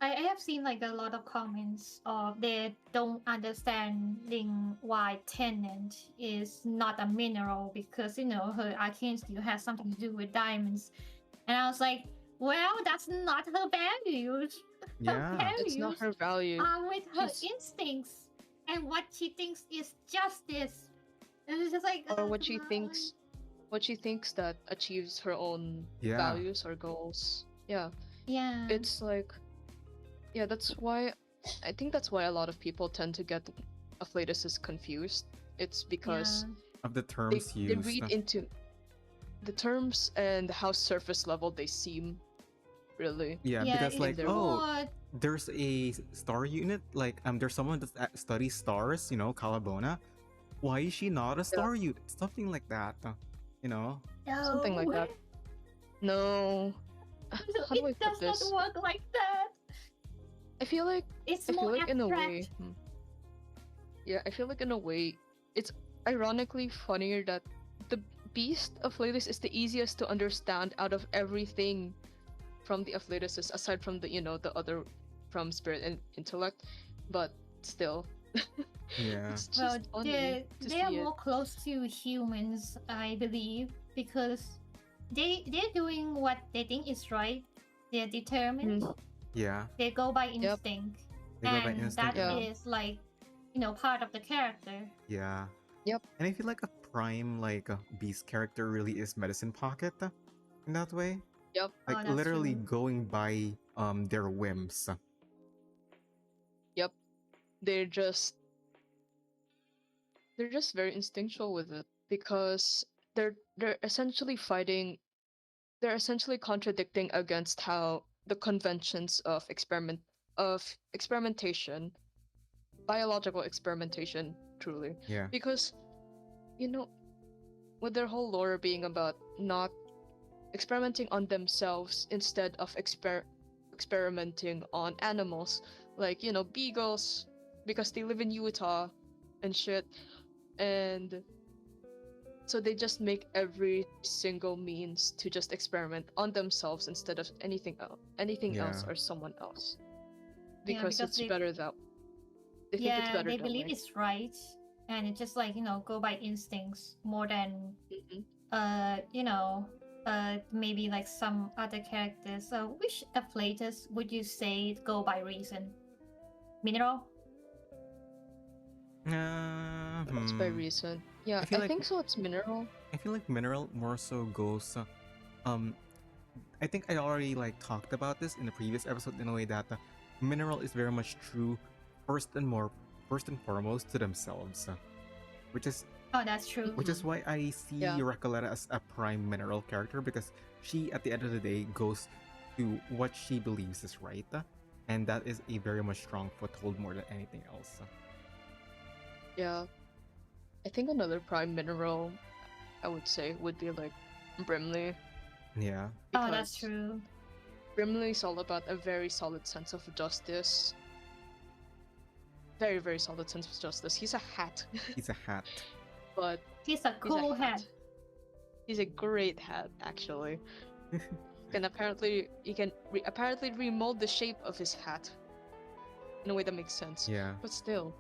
I have seen like a lot of comments of they don't understanding why Tenant is not a mineral because her arcane skill has something to do with diamonds, and I was like, well, that's not her values. Yeah. It's not her value. Are with her She's- instincts and what she thinks is justice. And it's just like Or what she thinks that achieves her own Yeah. values or goals. Yeah. Yeah. It's like, yeah, that's why I think that's why a lot of people tend to get afflatuses confused. It's because Of the they, terms they used. read into the terms and how surface level they seem, really. Yeah, yeah, because it's like, they're more- there's a star unit, like there's someone that studies stars, Calabona. Why is she not a star unit? Something like that. Something like No. that. No. How do I It put does this? not work like that. I feel like It's I feel more like in a way, abstract. yeah, I feel like in a way, it's ironically funnier that the beast Afflatus is the easiest to understand out of everything from the Afflatuses, aside from the other from spirit and intellect, but still, Yeah. it's Well, just funny to they are see it. more close to humans, I believe, because they're doing what they think is right. They're determined. Mhm. Yeah. They go by Yep. instinct, They go by and instinct that Yeah. is like, part of the character. Yeah. Yep. And I feel like a prime beast character really is medicine pocket in that way. Yep. Like Oh, that's literally true. going by their whims. Yep. They're just they're just very instinctual with it because they're essentially fighting. They're essentially contradicting against how the conventions of experimentation, biological experimentation, truly, Yeah. because you know with their whole lore being about not experimenting on themselves instead of experimenting on animals, like beagles, because they live in Utah and shit, and so they just make every single means to just experiment on themselves instead of anything else Yeah. or someone else, Yeah, because because it's better that they think it's better they that believe way. it's right, and it just like go by instincts more than Mhm. maybe like some other characters. So which afflatus would you say go by reason? Mineral? That's by reason. Yeah, I feel I like think so. It's mineral. I feel like mineral more so goes. Um, I think I already talked about this in the previous episode in a way that mineral is very much true, first and foremost to themselves, which is Oh, that's true. why I see Yeah. Recoleta as a prime mineral character, because she at the end of the day goes to what she believes is right, and that is a very much strong foothold more than anything else. Yeah. I think another prime mineral I would say would be like Brimley. Yeah. Oh, that's Because true. Brimley is all about a very solid sense of justice. Very, very solid sense of justice. He's a hat. He's a hat. But He's a he's cool a hat. He's a great hat, actually. He can apparently remold the shape of his hat in a way that makes sense. Yeah. But still,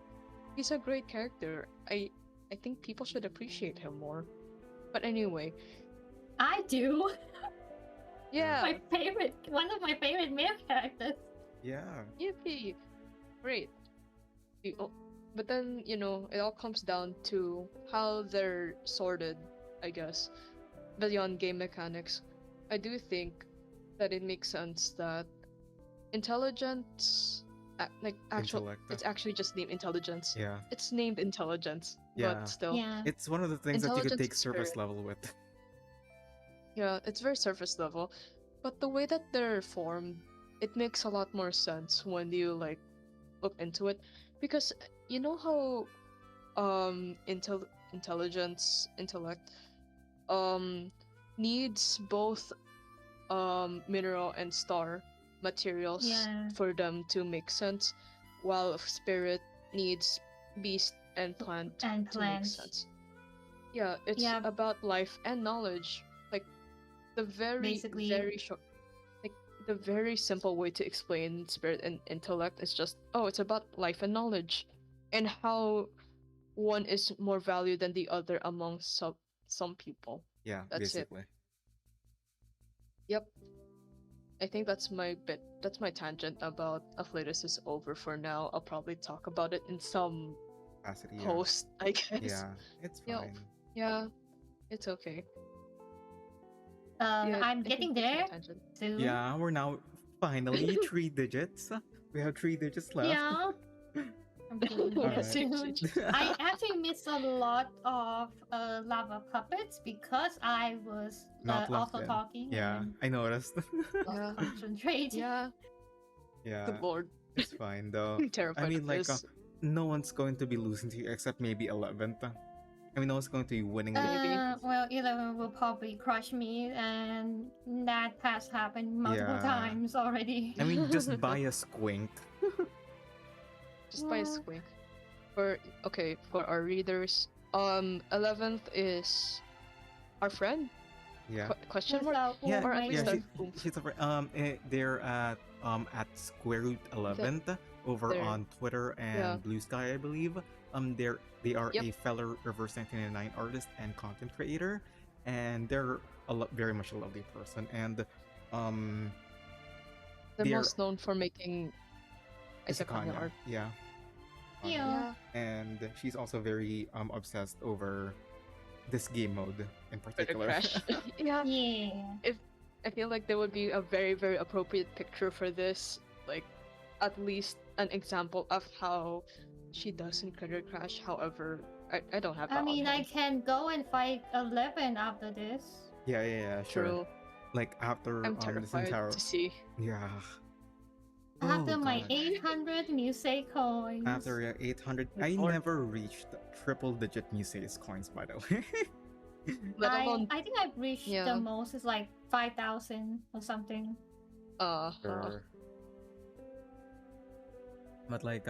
he's a great character. I think people should appreciate him more. But anyway, I do. yeah. One of my favorite male characters. Yeah. Yippee! Great. But then, it all comes down to how they're sorted, I guess, beyond game mechanics. I do think that it makes sense that intelligence, Intellect. it's actually just named intelligence. Yeah. It's named intelligence, Yeah. but still, Yeah. It's one of the things that you could Intelligence take is surface spirit. level with. Yeah, it's very surface level. But the way that they're formed, it makes a lot more sense when you look into it, because you know how intellect needs both mineral and star materials Yeah. for them to make sense, while spirit needs beast and plant And to make plant. sense. Yeah, it's Yeah. about life and knowledge. Like the Basically. very short, like the very simple way to explain spirit and intellect is just, oh, it's about life and knowledge, and how one is more valued than the other among some people. Yeah, That's it. basically. Yep. I think that's my bit. That's my tangent about Afflatus is over for now. I'll probably talk about it in some Capacity, yeah. post, I guess. Yeah, it's Yep. fine. Yeah, it's okay. I'm I think getting that's my there tangent. soon. Yeah, we're now finally 3 digits. We have 3 digits left. Yeah. I'm getting there Alright. soon. I actually missed a lot of lava puppets because I was Not locked also in. talking Yeah, and I noticed. Yeah. concentrating. Yeah. Yeah, Good lord. it's fine though. I'm terrified I mean, of like, this. no one's going to be losing to you except maybe 11th. I mean, no one's going to be winning. Maybe. Well, 11 will probably crush me, and that has happened multiple Yeah. times already. I mean, just buy a squink. Just buy a Yeah. squink. For our readers, 11th is our friend? Yeah. Question Yes, mark? Yeah, Or at least yeah. our oomph. She's over. They're at Square Root 11th over There. on Twitter Yeah. and Blue Sky, I believe. They are Yep. a fellow Reverse 1999 artist and content creator, and they're very much a lovely person. And They're they're most known for making Izakanya Izakanya, art. yeah. Yeah. And she's also very obsessed over this game mode in Critter particular. Crash. Yeah. Yeah. If I feel like there would be a very, very appropriate picture for this, like at least an example of how she does in Critter Crash. However, I don't have that I mean, on I hand. can go and fight 11 after this. Yeah, sure. True. Like after I'm this terrified entire to see. yeah. After Oh, my God. 800 music coins. After 800, My I lord. never reached triple digit Museus coins, by the way. Let alone I think I've reached Yeah. the most is like 5,000 or something. Sure. But like,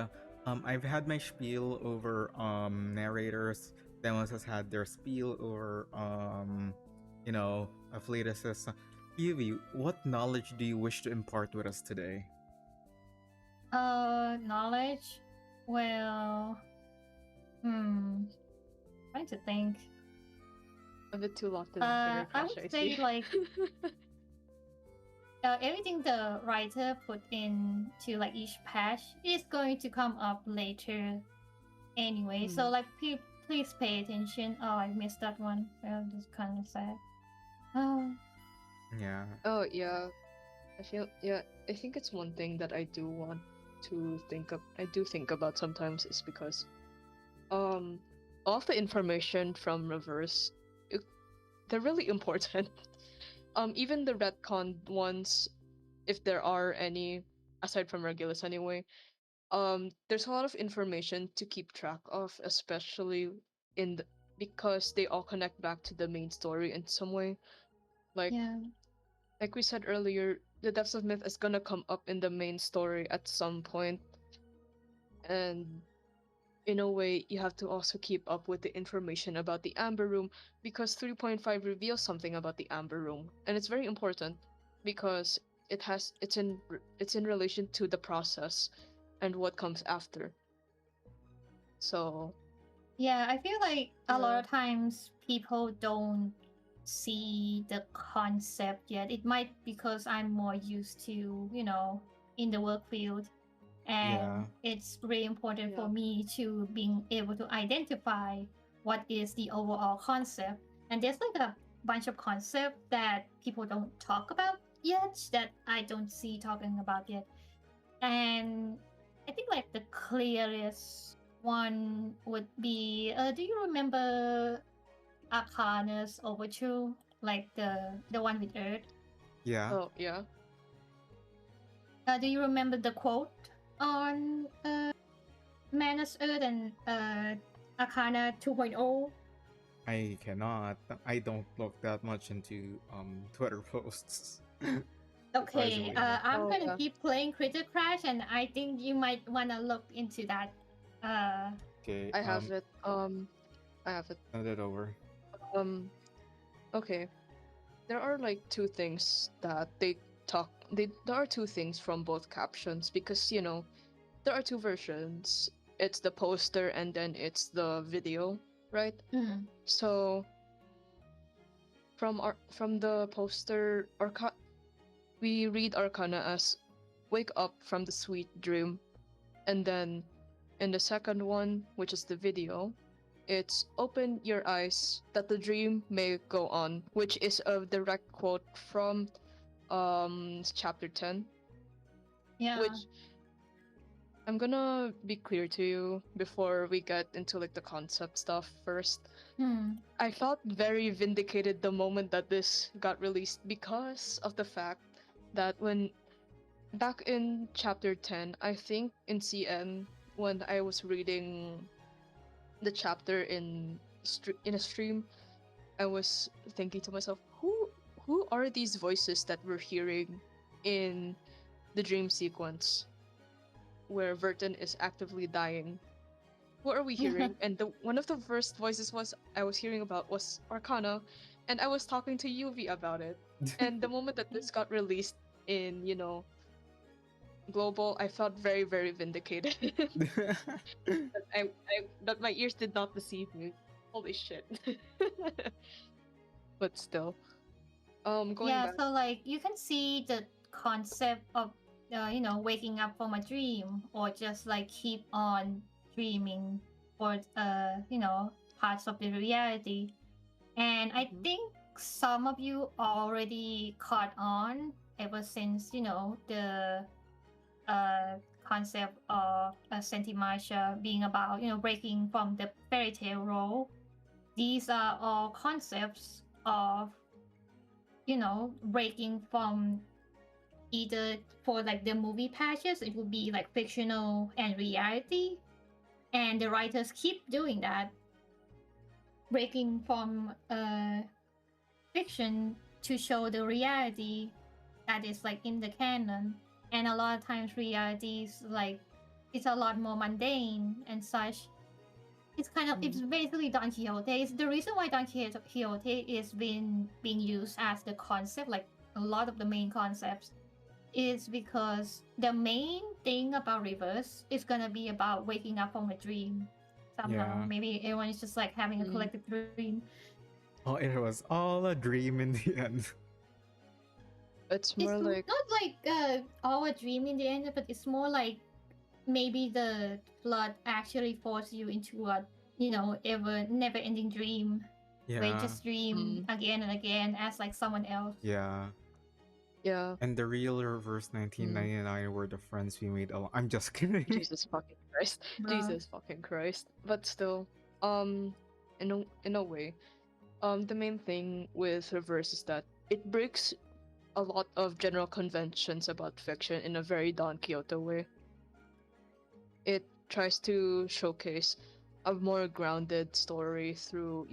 I've had my spiel over narrators. Demos has had their spiel over affiliates. Yuvi, what knowledge do you wish to impart with us today? Knowledge. Well, trying to think. a bit too locked in I Crash, would I say see. like everything the writer put into like each patch is going to come up later anyway. So like please pay attention. Oh, I missed that one. Well, that's kind of sad. Oh, Yeah. Oh yeah. I think it's one thing that I do want to think about sometimes is because all of the information from Reverse they're really important. Even the retcon ones, if there are any, aside from Regulus anyway, there's a lot of information to keep track of, especially because they all connect back to the main story in some way. Like yeah. like we said earlier, the depths of myth is gonna come up in the main story at some point, and in a way, you have to also keep up with the information about the Amber Room because 3.5 reveals something about the Amber Room, and it's very important because it's in relation to the process and what comes after. So Yeah, I feel like a lot Yeah. of times people don't see the concept yet. It might because I'm more used to, in the work field. And Yeah. it's really important for Yeah. me to being able to identify what is the overall concept. And there's like a bunch of concepts that people don't talk about yet, that I don't see talking about yet. And I think like the clearest one would be do you remember Arcana's Overture? Like the one with Earth? Yeah. Oh yeah. Do you remember the quote on Manus Earth and Arcana 2.0? I cannot. I don't look that much into Twitter posts. Okay, Surprisingly enough. I'm Oh, gonna yeah. keep playing Critter Crash, and I think you might wanna look into that. Okay. I have it. I have it. Send it over. Okay. There are like two things that there are two things from both captions because there are two versions. It's the poster and then it's the video, right? So from the poster, we read Arcana as wake up from the sweet dream, and then in the second one, which is the video, it's open your eyes that the dream may go on, which is a direct quote from chapter 10. Yeah. Which I'm gonna be clear to you before we get into like the concept stuff first. I felt very vindicated the moment that this got released because of the fact that when back in chapter 10, I think in CM, when I was reading the chapter in a stream, I was thinking to myself, who are these voices that we're hearing in the dream sequence where Verton is actively dying? what are we hearing? And one of the first voices I was hearing about was Arcana, and I was talking to Yuvi about it. And the moment that this got released in, global, I felt very, very vindicated. that that my ears did not deceive me. Holy shit. But still, going Yeah, back. so like you can see the concept of waking up from a dream or just like keep on dreaming for parts of the reality. And I Mhm. think some of you already caught on ever since the concept of Sentimatia being about breaking from the fairy tale role. These are all concepts of breaking from either for like the movie patches, it would be like fictional and reality, and the writers keep doing that, breaking from fiction to show the reality that is like in the canon. And a lot of times reality is like it's a lot more mundane and such. It's kind of it's basically Don Quixote. It's the reason why Don Quixote is being used as the concept, like a lot of the main concepts, is because the main thing about Reverse is gonna be about waking up from a dream somehow. Yeah. Maybe everyone is just like having a collective dream. Oh, it was all a dream in the end. It's It's more like not like all a dream in the end, but it's more like maybe the plot actually forces you into a ever never ending dream where you Yeah. just dream again and again as like someone else. Yeah. yeah. And the real reverse 1999 were the friends we made along. I'm just kidding. Jesus fucking Christ. Bruh. Jesus fucking Christ. But still, in a way, the main thing with Reverse is that it breaks a lot of general conventions about fiction in a very Don Quixote way. It tries to showcase a more grounded story through,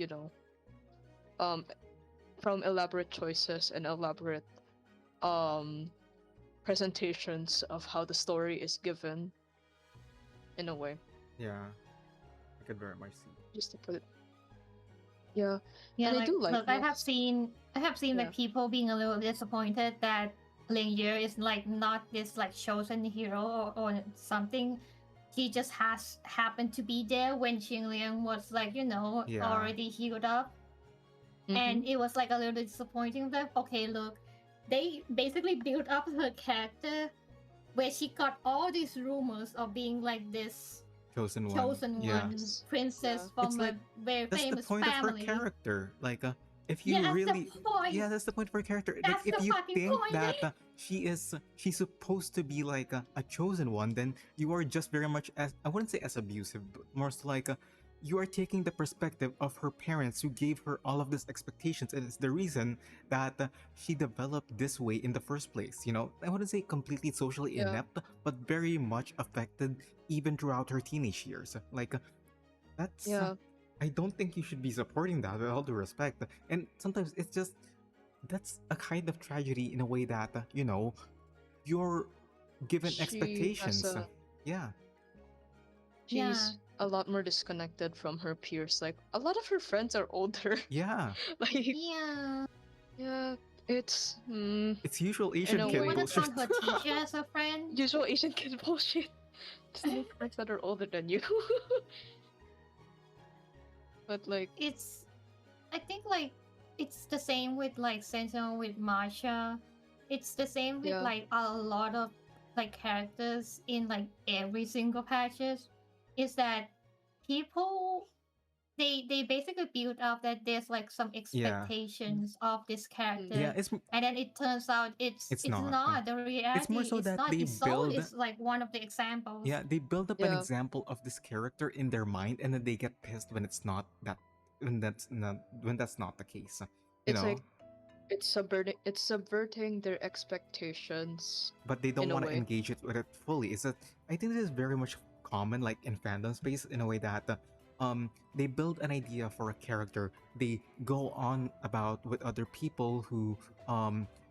from elaborate choices and elaborate presentations of how the story is given in a way. Yeah. I could very much see. Just to put it. Yeah. Yeah, And I like do like look, I have this. seen Yeah. like people being a little disappointed that Ling Yu is like not this like chosen hero or something. He just has happened to be there when Xingliang was like, Yeah. already healed up. And it was like a little disappointing that okay, look, they basically built up her character where she got all these rumors of being like this Chosen one. chosen Yeah. one princess Yeah. from It's like, a very That's the famous point of her family. character. Like, if you Yeah, that's really, the point. yeah, that's the point of her character. Like, That's if the you fucking think point, that eh? she's supposed to be like a chosen one, then you are just very much as I wouldn't say as abusive, but more so like you are taking the perspective of her parents who gave her all of these expectations, and it's the reason that she developed this way in the first place. You know, I wouldn't say completely socially Yeah. inept, but very much affected even throughout her teenage years. Like, that's Yeah. I don't think you should be supporting that with all due respect. And sometimes it's just that's a kind of tragedy in a way that you're given She expectations. has Yeah. she's a lot more disconnected from her peers. Like a lot of her friends are older. Yeah. Like Yeah. yeah, it's It's usual in Asian a You kid way, wanna bullshit. count her teacher as a friend? usual Asian kid bullshit. Just make friends that are older than you. But like It's I think like it's the same with like Sentinel with Marsha. It's the same with Yeah. like a lot of like characters in like every single patches. Is that people they basically build up that there's like some expectations of this character, Yeah, it's and then it turns out it's not. not the reality. It's more so It's that not. they Isolde build is like one of the examples. yeah, they build up an Yeah. example of this character in their mind and then they get pissed when it's not that when that's not the case. You it's know? like it's subverting their expectations. But they don't in a want to way. engage it with it fully. Is that I think this is very much common, like in fandom space, in a way that they build an idea for a character, they go on about with other people who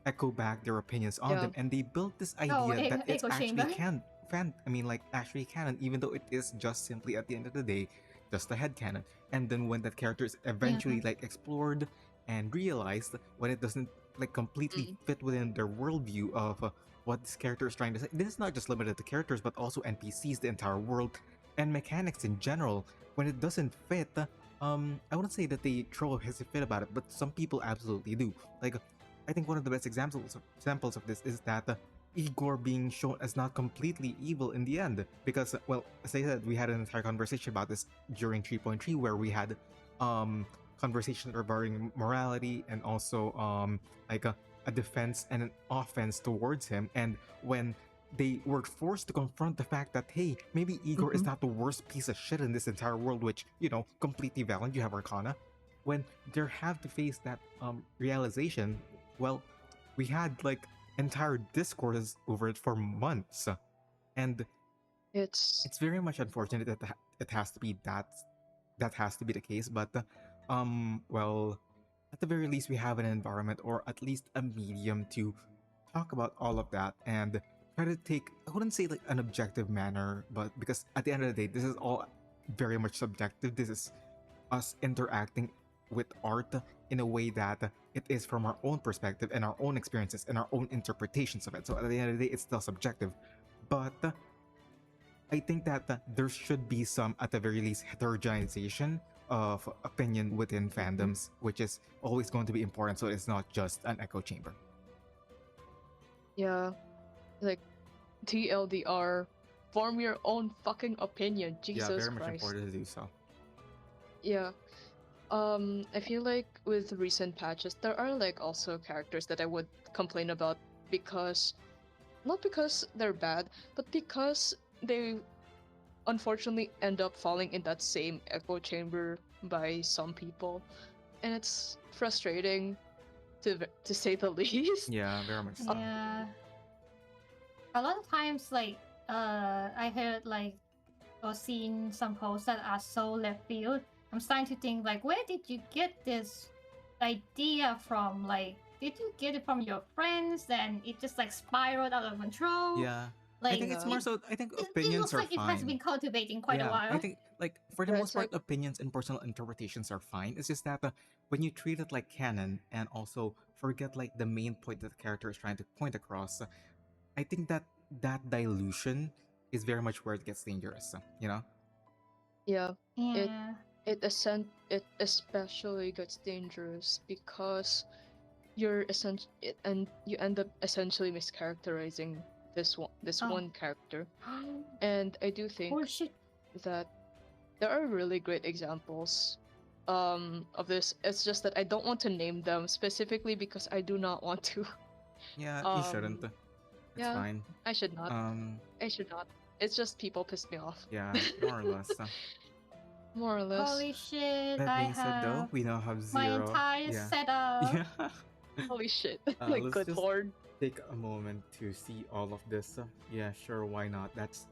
echo back their opinions on Yeah. them, and they build this Oh, idea that it's echo actually chamber. actually canon, even though it is just simply at the end of the day just a headcanon. And then when that character is eventually like explored and realized, when it doesn't like completely Mm. fit within their worldview of what this character is trying to say. This is not just limited to characters, but also NPCs, the entire world, and mechanics in general. When it doesn't fit, I wouldn't say that they throw a hissy fit about it, but some people absolutely do. Like, I think one of the best examples of this is that Igor being shown as not completely evil in the end, because, well, as I said, we had an entire conversation about this during 3.3, where we had conversations regarding morality and also like a defense and an offense towards him. And when they were forced to confront the fact that, hey, maybe Igor is not the worst piece of shit in this entire world, which, completely valid, you have Arcana. When they have to face that realization, well, we had like entire discourses over it for months. And It's it's very much unfortunate that it has to be that has to be the case, but well, at the very least we have an environment, or at least a medium, to talk about all of that and try to take, I wouldn't say like an objective manner, but because at the end of the day this is all very much subjective. This is us interacting with art in a way that it is from our own perspective and our own experiences and our own interpretations of it. So at the end of the day, it's still subjective. But I think that there should be some, at the very least, heterogenization of opinion within fandoms, which is always going to be important. So it's not just an echo chamber. yeah, like TLDR, form your own fucking opinion. Jesus Yeah, very much Christ. important to do so. Yeah. I feel like with recent patches, there are like also characters that I would complain about because, not because they're bad, but because they unfortunately end up falling in that same echo chamber by some people, and it's frustrating to say the least. Yeah, very much so. Yeah. A lot of times, like, I heard like or seen some posts that are so left field. I'm starting to think like, where did you get this idea from? Like, did you get it from your friends? Then it just like spiraled out of control. Yeah. Like, I think it's more so, I think it opinions looks are like it has been fine. cultivating quite a Yeah, while. I think like for the Yeah, most it's part, like- opinions and personal interpretations are fine. It's just that when you treat it like canon and also forget like the main point that the character is trying to point across, I think that that dilution is very much where it gets dangerous. Yeah. Yeah. It especially gets dangerous because you end up essentially mischaracterizing this Oh. one character. And I do think Bullshit. that there are really great examples of this. It's just that I don't want to name them specifically because I do not want to. Yeah, you shouldn't. It's yeah, fine. I should not. I should not. It's just people piss me off. Yeah, more or less. More or less. Holy shit! That I being said, though, have we now have my zero. entire Yeah. setup. Yeah. Holy shit. Like, let's good just lord. take a moment to see all of this. Yeah, sure, why not? That's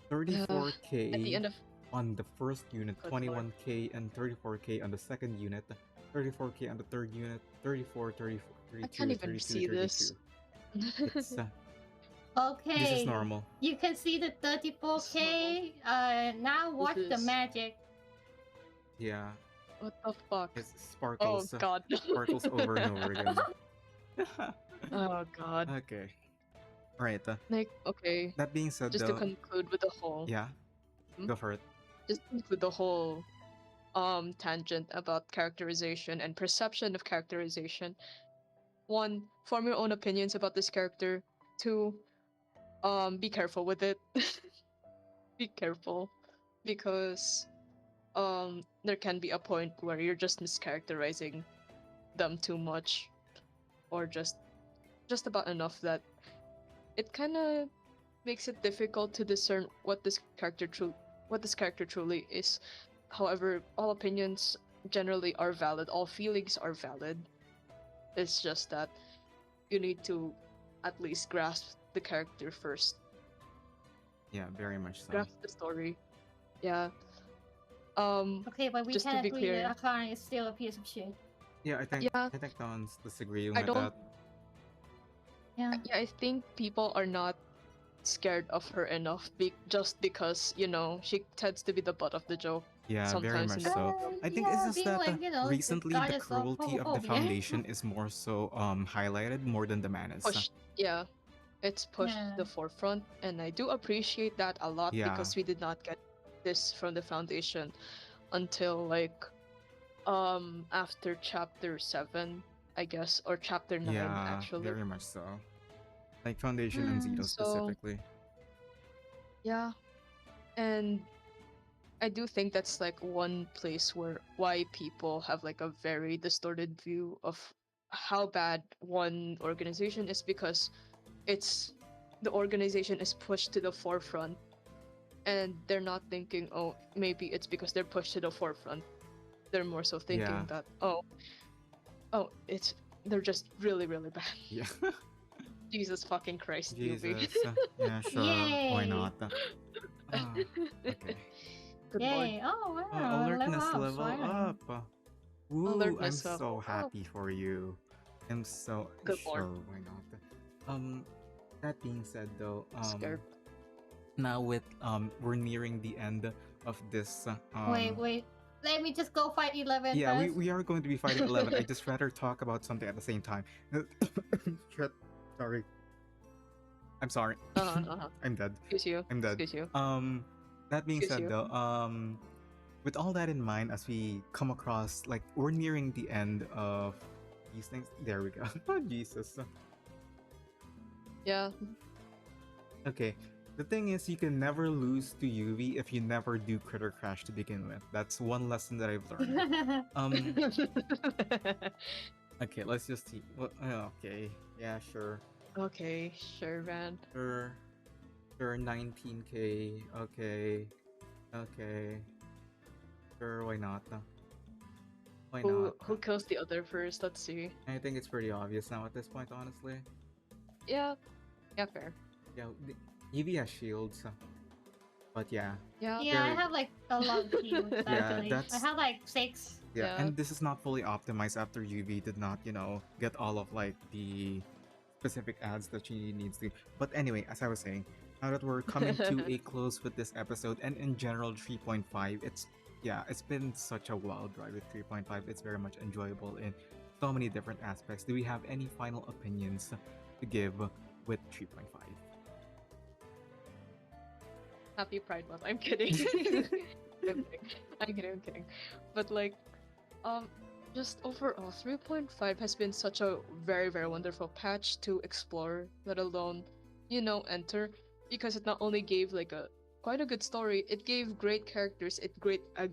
34k At the end of on the first unit, Good lord. 21k and 34k on the second unit, 34k on the third unit, 34, 34, 32, I can't even 32, see 32. this. It's, Okay. this is normal. You can see the 34k. Now watch the is- magic. Yeah, What the fuck? it Oh sparkles. god. Sparkles over and over again. Oh god. Okay. Right. Like, okay. That being said, Just though, to conclude with the whole yeah, Hmm? go for it. just to conclude the whole tangent about characterization and perception of characterization. One, form your own opinions about this character. Two, be careful with it. Be careful. Because there can be a point where you're just mischaracterizing them too much. Or just about enough that it kinda makes it difficult to discern what this character truly is. However, all opinions generally are valid, all feelings are valid. It's just that you need to at least grasp the character first. Yeah, very much so. Grasp the story. Yeah. Okay, but we Just to can be agree clear. that Akane is still a piece of shit. Yeah, I think Yeah. no one's disagreeing I with don't- that. Yeah. Yeah, I think people are not scared of her enough just because, you know, she tends to be the butt of the joke Yeah, very sometimes much in the so. group. I think it's Yeah, just being that like, the recently the goddess of cruelty of the homophobia. foundation is more so highlighted more than the manners. Pushed, yeah, it's pushed to Yeah. the forefront, and I do appreciate that a lot Yeah. because we did not get this from the foundation until like after chapter 7, I guess, or chapter 9 Yeah, actually. very much so. Like Foundation and Zito So specifically. yeah, and I do think that's like one place where why people have like a very distorted view of how bad one organization is, because it's the organization is pushed to the forefront, and they're not thinking, oh, maybe it's because they're pushed to the forefront. They're more so thinking Yeah. that, oh, it's they're just really, really bad. Yeah. Jesus fucking Christ, Jesus. UV. Yeah, sure. Why Yay. not? Okay. Good lord. Yay! Oh wow! Alertness level finally. up. Woo, I'm Alertness so level up. happy for you. I'm so Good sure. lord. Why not? That being said though, Scared. now with we're nearing the end of this Wait. Let me just go fight 11 yeah, first. we are going to be fighting 11. I just rather talk about something at the same time. Shit. Sorry. I'm sorry. I'm dead. Excuse you. I'm dead. Excuse you. That being Excuse said you. though, with all that in mind, as we come across, like, we're nearing the end of these things. There we go. Oh, Jesus. Yeah. Okay. The thing is, you can never lose to UV if you never do Critter Crash to begin with. That's one lesson that I've learned. Okay, let's just see. Well, okay. Yeah, sure. Okay, sure, man. Sure. Sure, 19k. Okay. Okay. Sure, why not? Why not? Who kills the other first? Let's see. I think it's pretty obvious now at this point, honestly. Yeah. Yeah, fair. Yeah, UV has shields. But yeah. Yeah. Yeah, I Very- have like a lot of heals actually. that's- I have like 6. Yeah, Yeah. and this is not fully optimized after UV did not, get all of like the specific ads that she needs to. But anyway, as I was saying, now that we're coming to a close with this episode, and in general 3.5, it's been such a wild ride with 3.5. It's very much enjoyable in so many different aspects. Do we have any final opinions to give with 3.5? Happy Pride Month. I'm kidding. I'm kidding. But like, just overall, 3.5 has been such a very, very wonderful patch to explore, let alone, enter, because it not only gave like quite a good story, it gave great characters,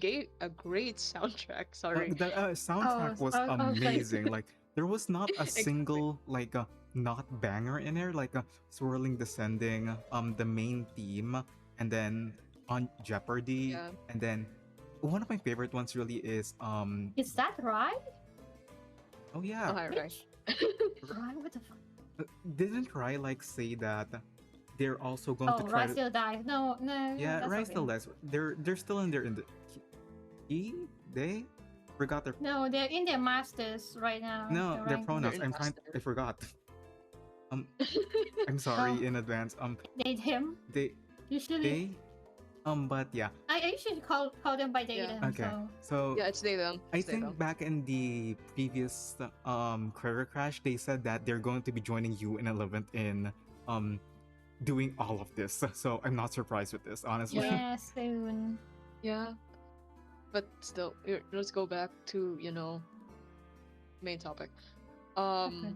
gave a great soundtrack. Sorry. The soundtrack was I was like- amazing. Like, there was not a single like not banger in there, like swirling descending, the main theme, and then on Jeopardy, Yeah. and then one of my favorite ones really is Is that right? oh yeah, Oh, hi, right. Right? What the fuck? didn't Rai like say that they're also going Oh, to try Rai to still dies. No. yeah, that's Rai okay. still does. They're still in there in the they forgot their No, they're in their masters right now. no Their their rank- pronouns. They're in I'm trying. master. I forgot. I'm sorry Oh. in advance. They him. They Usually, but yeah. I usually call them by they Yeah. them. Okay. So So Yeah, it's they them. I It's they think them. back in the previous Critter Crash, they said that they're going to be joining you in 11th in doing all of this. So I'm not surprised with this, honestly. yeah, soon. Yeah. But still, let's go back to, main topic. Okay.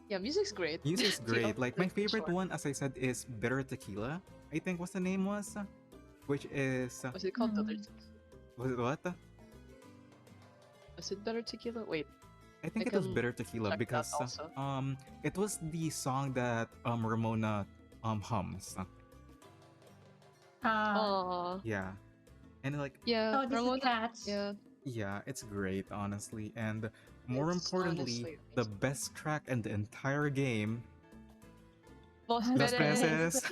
Yeah, music's great. Music's great. Yeah, Like, my for favorite sure. one, as I said, is Bitter Tequila. I think was the name was, which is Was it called Better Mhm. Tequila? was it what? Was it Better Tequila? Wait. I think I it was can Bitter Tequila check that because also. it was the song that Ramona hums. Aww. Yeah, and like Yeah. Oh, this Ramona- is cats. Yeah. yeah, it's great, honestly, and more It's importantly, honestly the amazing. best track in the entire game, Los Los Los Perez. Peces.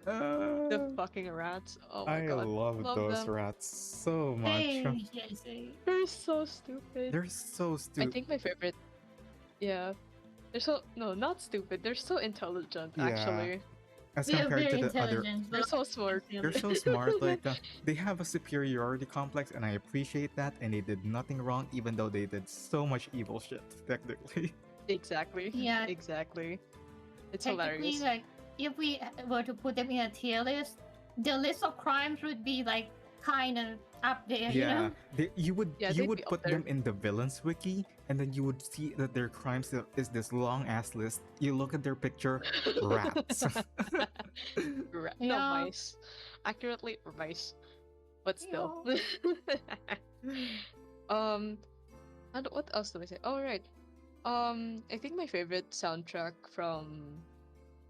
The fucking rats. Oh my I god. love those them. rats so much. Hey, Jesse. They're so stupid. They're so I stupid. think my favorite. Yeah. They're so no, not stupid. They're so intelligent, Yeah. actually. As They are compared very to the other, intelligent. They're but so smart. they're so smart. Like they have a superiority complex, and I appreciate that. And they did nothing wrong, even though they did so much evil shit. Technically, Exactly. Yeah. Exactly. It's Technically, hilarious. like if we were to put them in a tier list, the list of crimes would be like kind of up there, you know? you would Yeah, you they'd would be up put there. them in the villains wiki, and then you would see that their crimes is this long ass list. You look at their picture, rats. No, Yeah. mice. Accurately, mice. But still. And what else do I say? Oh, right. I think my favorite soundtrack from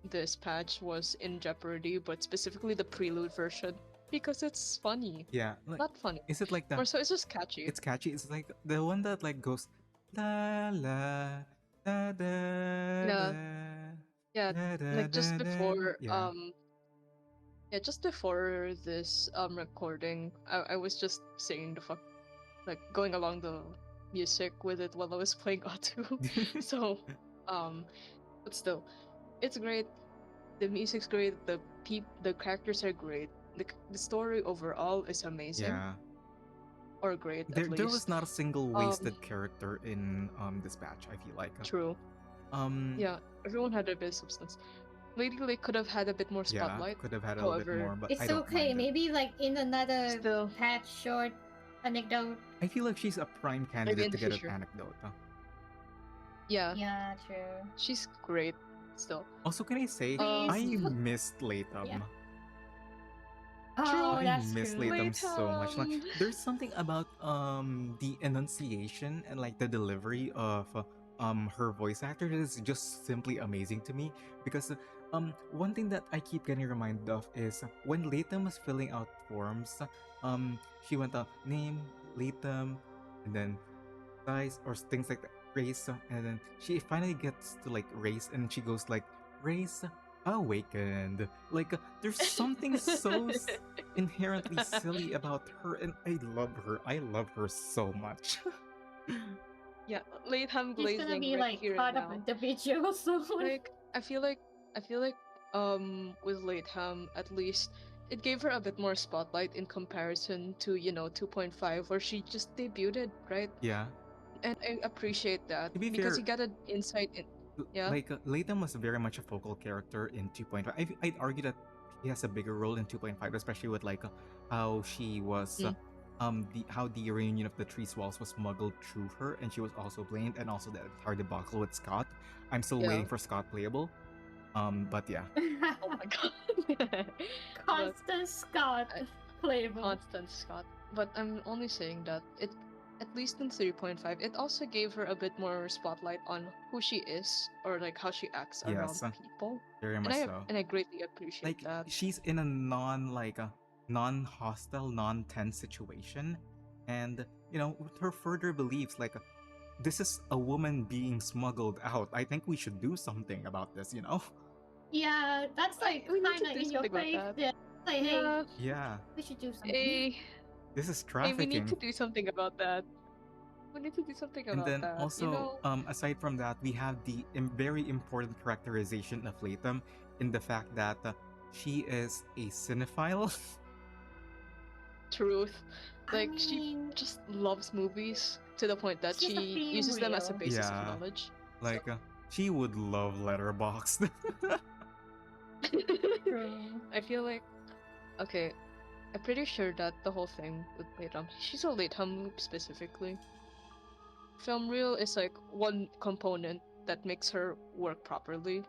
this patch was In Jeopardy, but specifically the prelude version because it's funny. Yeah, like, Not funny. is it like Or so it's just catchy. It's catchy. It's like the one that like goes la la da da Yeah. Yeah, da, da, like just da, da, before yeah. yeah, just before this recording, I was just singing the fuck, like going along the music with it while I was playing Atu. So but still, it's great. The music's great. The characters are great. The story overall is amazing. Yeah. Or great There at least. there was not a single wasted character in Dispatch, I feel like. True. Yeah, everyone had a bit of substance. Lady Lake could have had a bit more spotlight. Yeah, could have had a little bit However, more, but It's I don't okay. mind it. Maybe like in another Still. patch short anecdote. I feel like she's a prime in candidate to the get future. an anecdote. Yeah, Yeah, true. she's great. Still. Also, can I say Please. I missed Latham. Yeah. Oh, I that's miss true. Latham so much. Like, Latham. there's something about the enunciation and like the delivery of her voice actor that is just simply amazing to me. Because one thing that I keep getting reminded of is when Latham was filling out forms, she went name Latham, and then size or things like that, race, and then she finally gets to like race, and she goes like race awakened. Like there's something so inherently silly about her, and I love her. I love her so much. Yeah, Latham He's glazing gonna be right like here part and of now. the video soon. Like I feel like with Latham at least it gave her a bit more spotlight in comparison to 2.5 where she just debuted, right? Yeah. And I appreciate that To be because fair, you got an insight in yeah. like Latham was very much a focal character in 2.5. I'd argue that he has a bigger role in 2.5, especially with like how she was how the reunion of the Three Swallows was smuggled through her, and she was also blamed, and also the entire debacle with Scott. I'm still Yeah. waiting for Scott playable. But yeah. Oh my god. Constant Scott playable. Constant Scott. But I'm only saying that it at least in 3.5, it also gave her a bit more spotlight on who she is or like how she acts around Yes, people. very And much I so. and I greatly appreciate Like that. she's in a non-hostile, non-tense situation, and with her further beliefs, like this is a woman being smuggled out. I think we should do something about this. Yeah, that's like We need to kind of do in your something face. about that. Yeah. Like, hey, Yeah. we should do something. Hey, This is hey, trafficking. we need to do something about that. We need to do something about And then that. also, aside from that, we have the very important characterization of Latham in the fact that she is a cinephile. Truth. Like I she mean, just loves movies to the point that she's a she film uses them as a reel. basis Yeah. of knowledge. Like, she would love Letterboxd. True. I feel like okay, I'm pretty sure that the whole thing with Latham, she's a Latham loop specifically. Film reel is like one component that makes her work properly.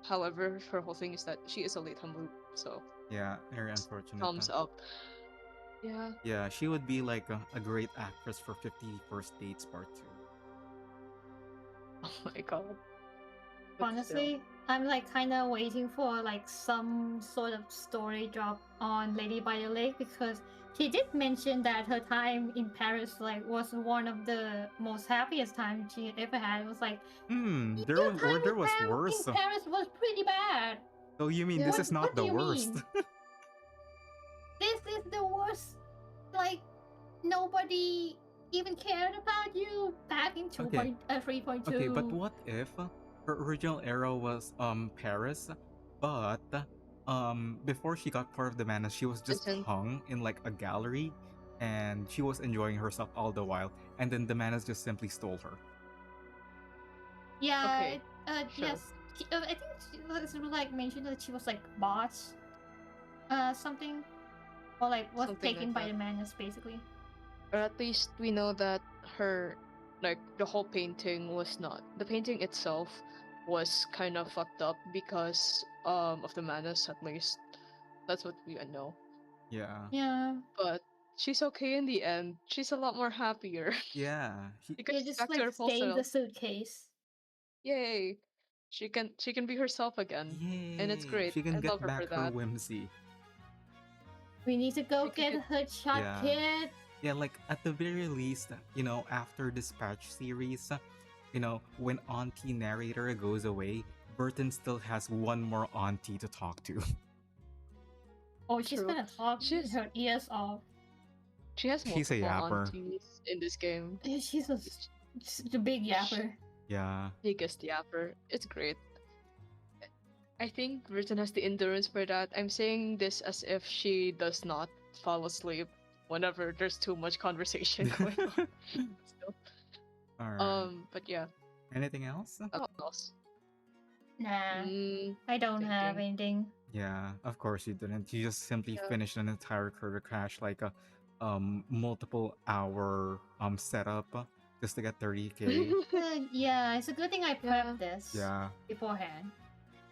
However, her whole thing is that she is a Latham loop, so Yeah, very unfortunate. thumbs up. Yeah. Yeah, she would be like a great actress for 50 First Dates Part 2. Oh my god. But Honestly, I'm like kind of waiting for like some sort of story drop on Lady by the Lake because she did mention that her time in Paris like was one of the most happiest times she ever had. It was like There your was time there in was Paris- worse. In Paris was pretty bad. So you mean Yeah. this is not What the do you worst? mean? This is the worst. Like nobody even cared about you back in 3.2. Okay, but what if her original arrow was Paris, but before she got part of the Manas, she was just Isn't hung in like a gallery, and she was enjoying herself all the while. And then the Manas just simply stole her. Yeah, okay? Sure. yes. I think she was like mentioned that she was like boss, something, or like was Something taken like by that. the madness, basically. Or at least we know that her, like, the whole painting was not. The painting itself was kind of fucked up because of the madness. At least that's what we know. Yeah. Yeah, But she's okay in the end. She's a lot more happier Yeah. because yeah, she's just back to like her full stay in the self. suitcase. Yay! She can be herself again, and it's Yay! great. She I can love get her for back her that. whimsy. We need to go She can get get her shot, Yeah. kid. Yeah, like at the very least, after Dispatch series, when Auntie Narrator goes away, Burton still has one more auntie to talk to. Oh, she's true. gonna talk She's her ears off. she has She's a multiple yapper. aunties in this game. Yeah, she's a big yapper. Yeah. Biggest yapper. It's great. I think Britain has the endurance for that. I'm saying this as if she does not fall asleep whenever there's too much conversation going on. Still. Alright. But yeah. Anything else? What else? Nah, Mm, I don't have thinking. anything. Yeah, of course you didn't. You just simply Yeah. finished an entire career crash, like a multiple hour setup just to get 30k. Yeah, it's a good thing I prepped Yeah. this Yeah. beforehand.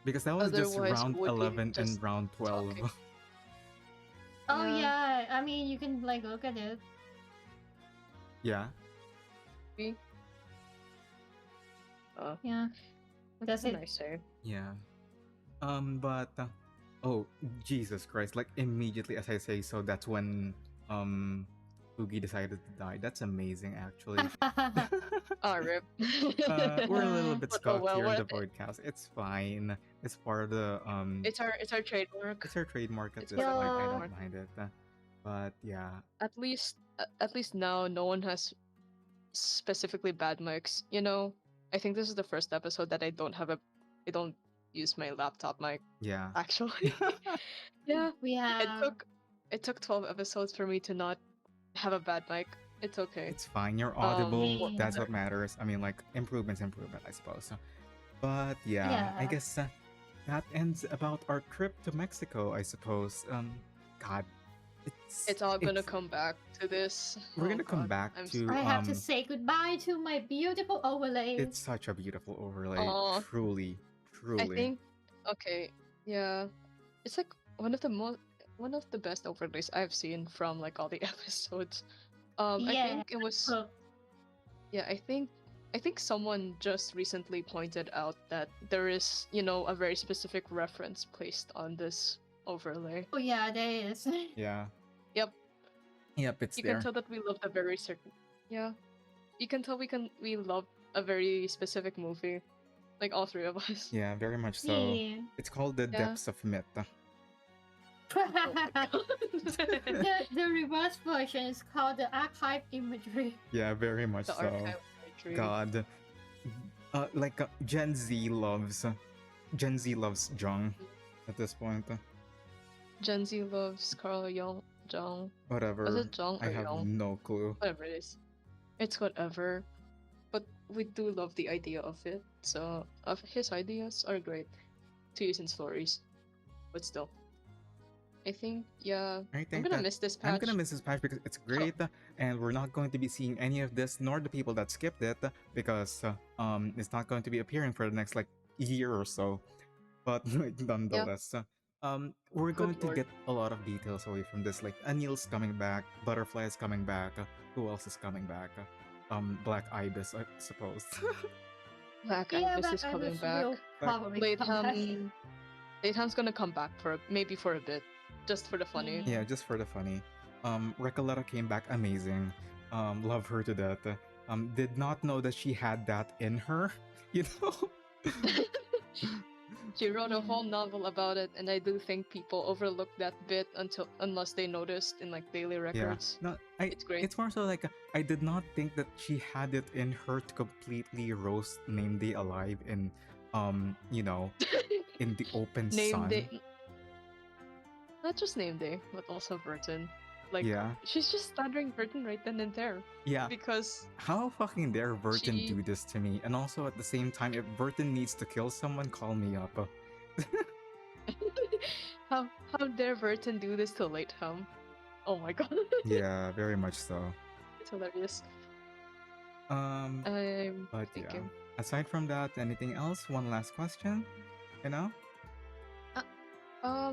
Because that was just Otherwise, round would be 11 just and round 12. talking. Oh Yeah. yeah, I mean you can like look at it. Yeah. See? Yeah, That's that's a it. nice save. Yeah. But oh Jesus Christ! Like immediately as I say so, that's when Boogie decided to die. That's amazing, actually. Rip. We're a little bit But oh scuffed well, here in the what? podcast. It's fine. It's part of the It's our trademark. It's our trademark at It's this part of point. our I Yeah. don't trademark. mind it. But yeah, At least now, no one has specifically bad mics. I think this is the first episode that I don't use my laptop mic yeah. actually. Yeah, We it have took 12 episodes for me to not have a bad mic. It's okay. It's fine. You're audible. What Yeah. That's what matters. I mean, like improvement, I suppose. But yeah, I Yeah. guess that ends about our trip to Mexico. I suppose. God, it's all gonna come back to this. We're Oh gonna come God, back I'm to I have to say goodbye to my beautiful overlays. It's such a beautiful overlay. Aw. Truly, I truly. think okay, yeah. It's like one of the best overlays I've seen from like all the episodes. I Yeah. think it was Look, yeah, I think someone just recently pointed out that there is, a very specific reference placed on this overlay. oh yeah, there is. Yeah. Yep. Yep, it's You there. can tell that we loved a very certain. Yeah. You can tell we love a very specific movie. Like all three of us. Yeah, very much so. Yeah. It's called The Yeah. Depths of Myth. Oh my God. the reverse version is called the archive imagery. Yeah, very much The so. archive imagery. God. Gen Z loves Jung at this point. Gen Z loves Carl Jung. Whatever. Was it Jung I or have Young? no clue. Whatever it is. It's whatever. But we do love the idea of it. So of his ideas are great to use in stories. But still. I think I I'm think gonna that miss this patch. I'm gonna miss this patch because it's great, and we're not going to be seeing any of this, nor the people that skipped it, because it's not going to be appearing for the next like year or so. But like, nonetheless, we're Good going to lord. get a lot of details away from this. Like Anil's coming back, Butterfly is coming back. Who else is coming back? Black Ibis, I suppose. Black Yeah, Ibis but is I coming will back. probably come back. Laytham's gonna come back maybe for a bit. Just for the funny. Yeah, just for the funny. Recoleta came back amazing. Love her to death. Did not know that she had that in her. You know. She wrote a whole novel about it, and I do think people overlook that bit unless they noticed in like daily Yeah. records. No, It's great. It's more so like I did not think that she had it in her to completely roast Name Day alive in you know, in the open Name day, sun. not just name day, but also Burton. Like Yeah. she's just stuttering Burton right then and there Yeah. because How fucking dare Burton she do this to me? And also at the same time, if Burton needs to kill someone, call me up. how dare Burton do this to Late Hum? Oh my god, Yeah, very much so. it's hilarious. Um, I'm but yeah. thinking. Aside from that, anything else? One last question. You know? Uh,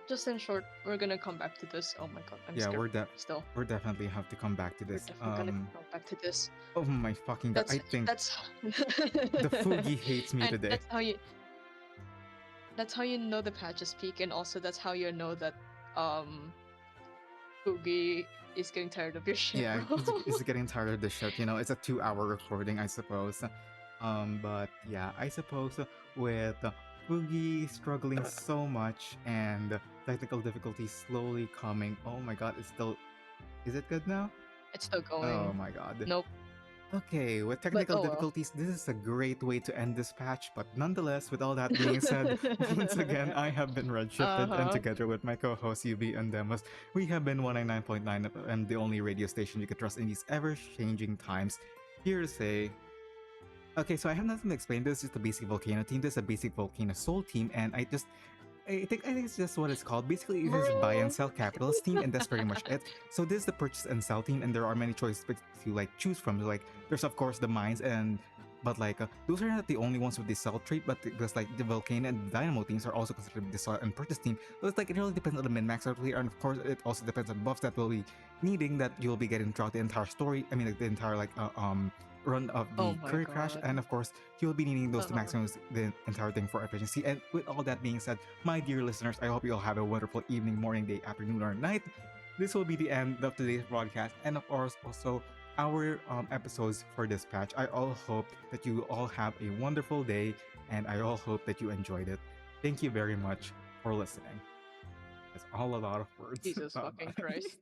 just in short, we're gonna come back to this. Oh my god, I'm Yeah, scared still. we're definitely have to come back to We're this. definitely gonna come back to this. Oh my fucking god! I think That's the Fugi hates me and today. that's how you know the patch is peak, and also that's how you know that Fugi is getting tired of your shit, Yeah, bro. he's getting tired of the shit. You know, it's a 2 hour recording, I suppose. But yeah, I suppose with Fugi struggling so much and technical difficulties slowly coming. Oh my god, it's still. Is it good now? It's still Oh going. my god. Nope. Okay, with But technical oh well. difficulties, this is a great way to end this patch, but nonetheless, with all that being said, once again, I have been redshifted, and Uh-huh. together with my co-host UB and Demos, we have been 199.9 FM, the only radio station you can trust in these ever-changing times. Here to say, okay, so I have nothing to explain. This is just a basic volcano team. This is a basic volcano soul team, and I think it's just what it's called. Basically, it is buy and Bro. sell capitalist team, and that's pretty much it. So this is the purchase and sell team, and there are many choices to like choose from. Like there's of course the mines, and but like those are not the only ones with the sell trait. But because like the volcano and the dynamo teams are also considered the sell and purchase team. So it's like it really depends on the min max out here, and of course it also depends on buffs that will be needing that you'll be getting throughout the entire story. I mean like the entire run of Oh the my career crash, god. and of course you'll be needing those to Uh-huh. maximize the entire thing for efficiency. And with all that being said, my dear listeners, I hope you all have a wonderful evening, morning, day, afternoon, or night. This will be the end of today's broadcast, and of course also our episodes for this patch. I all hope that you all have a wonderful day, and I all hope that you enjoyed it. Thank you very much for listening. That's all a lot of words. Jesus Bye fucking bye. Christ.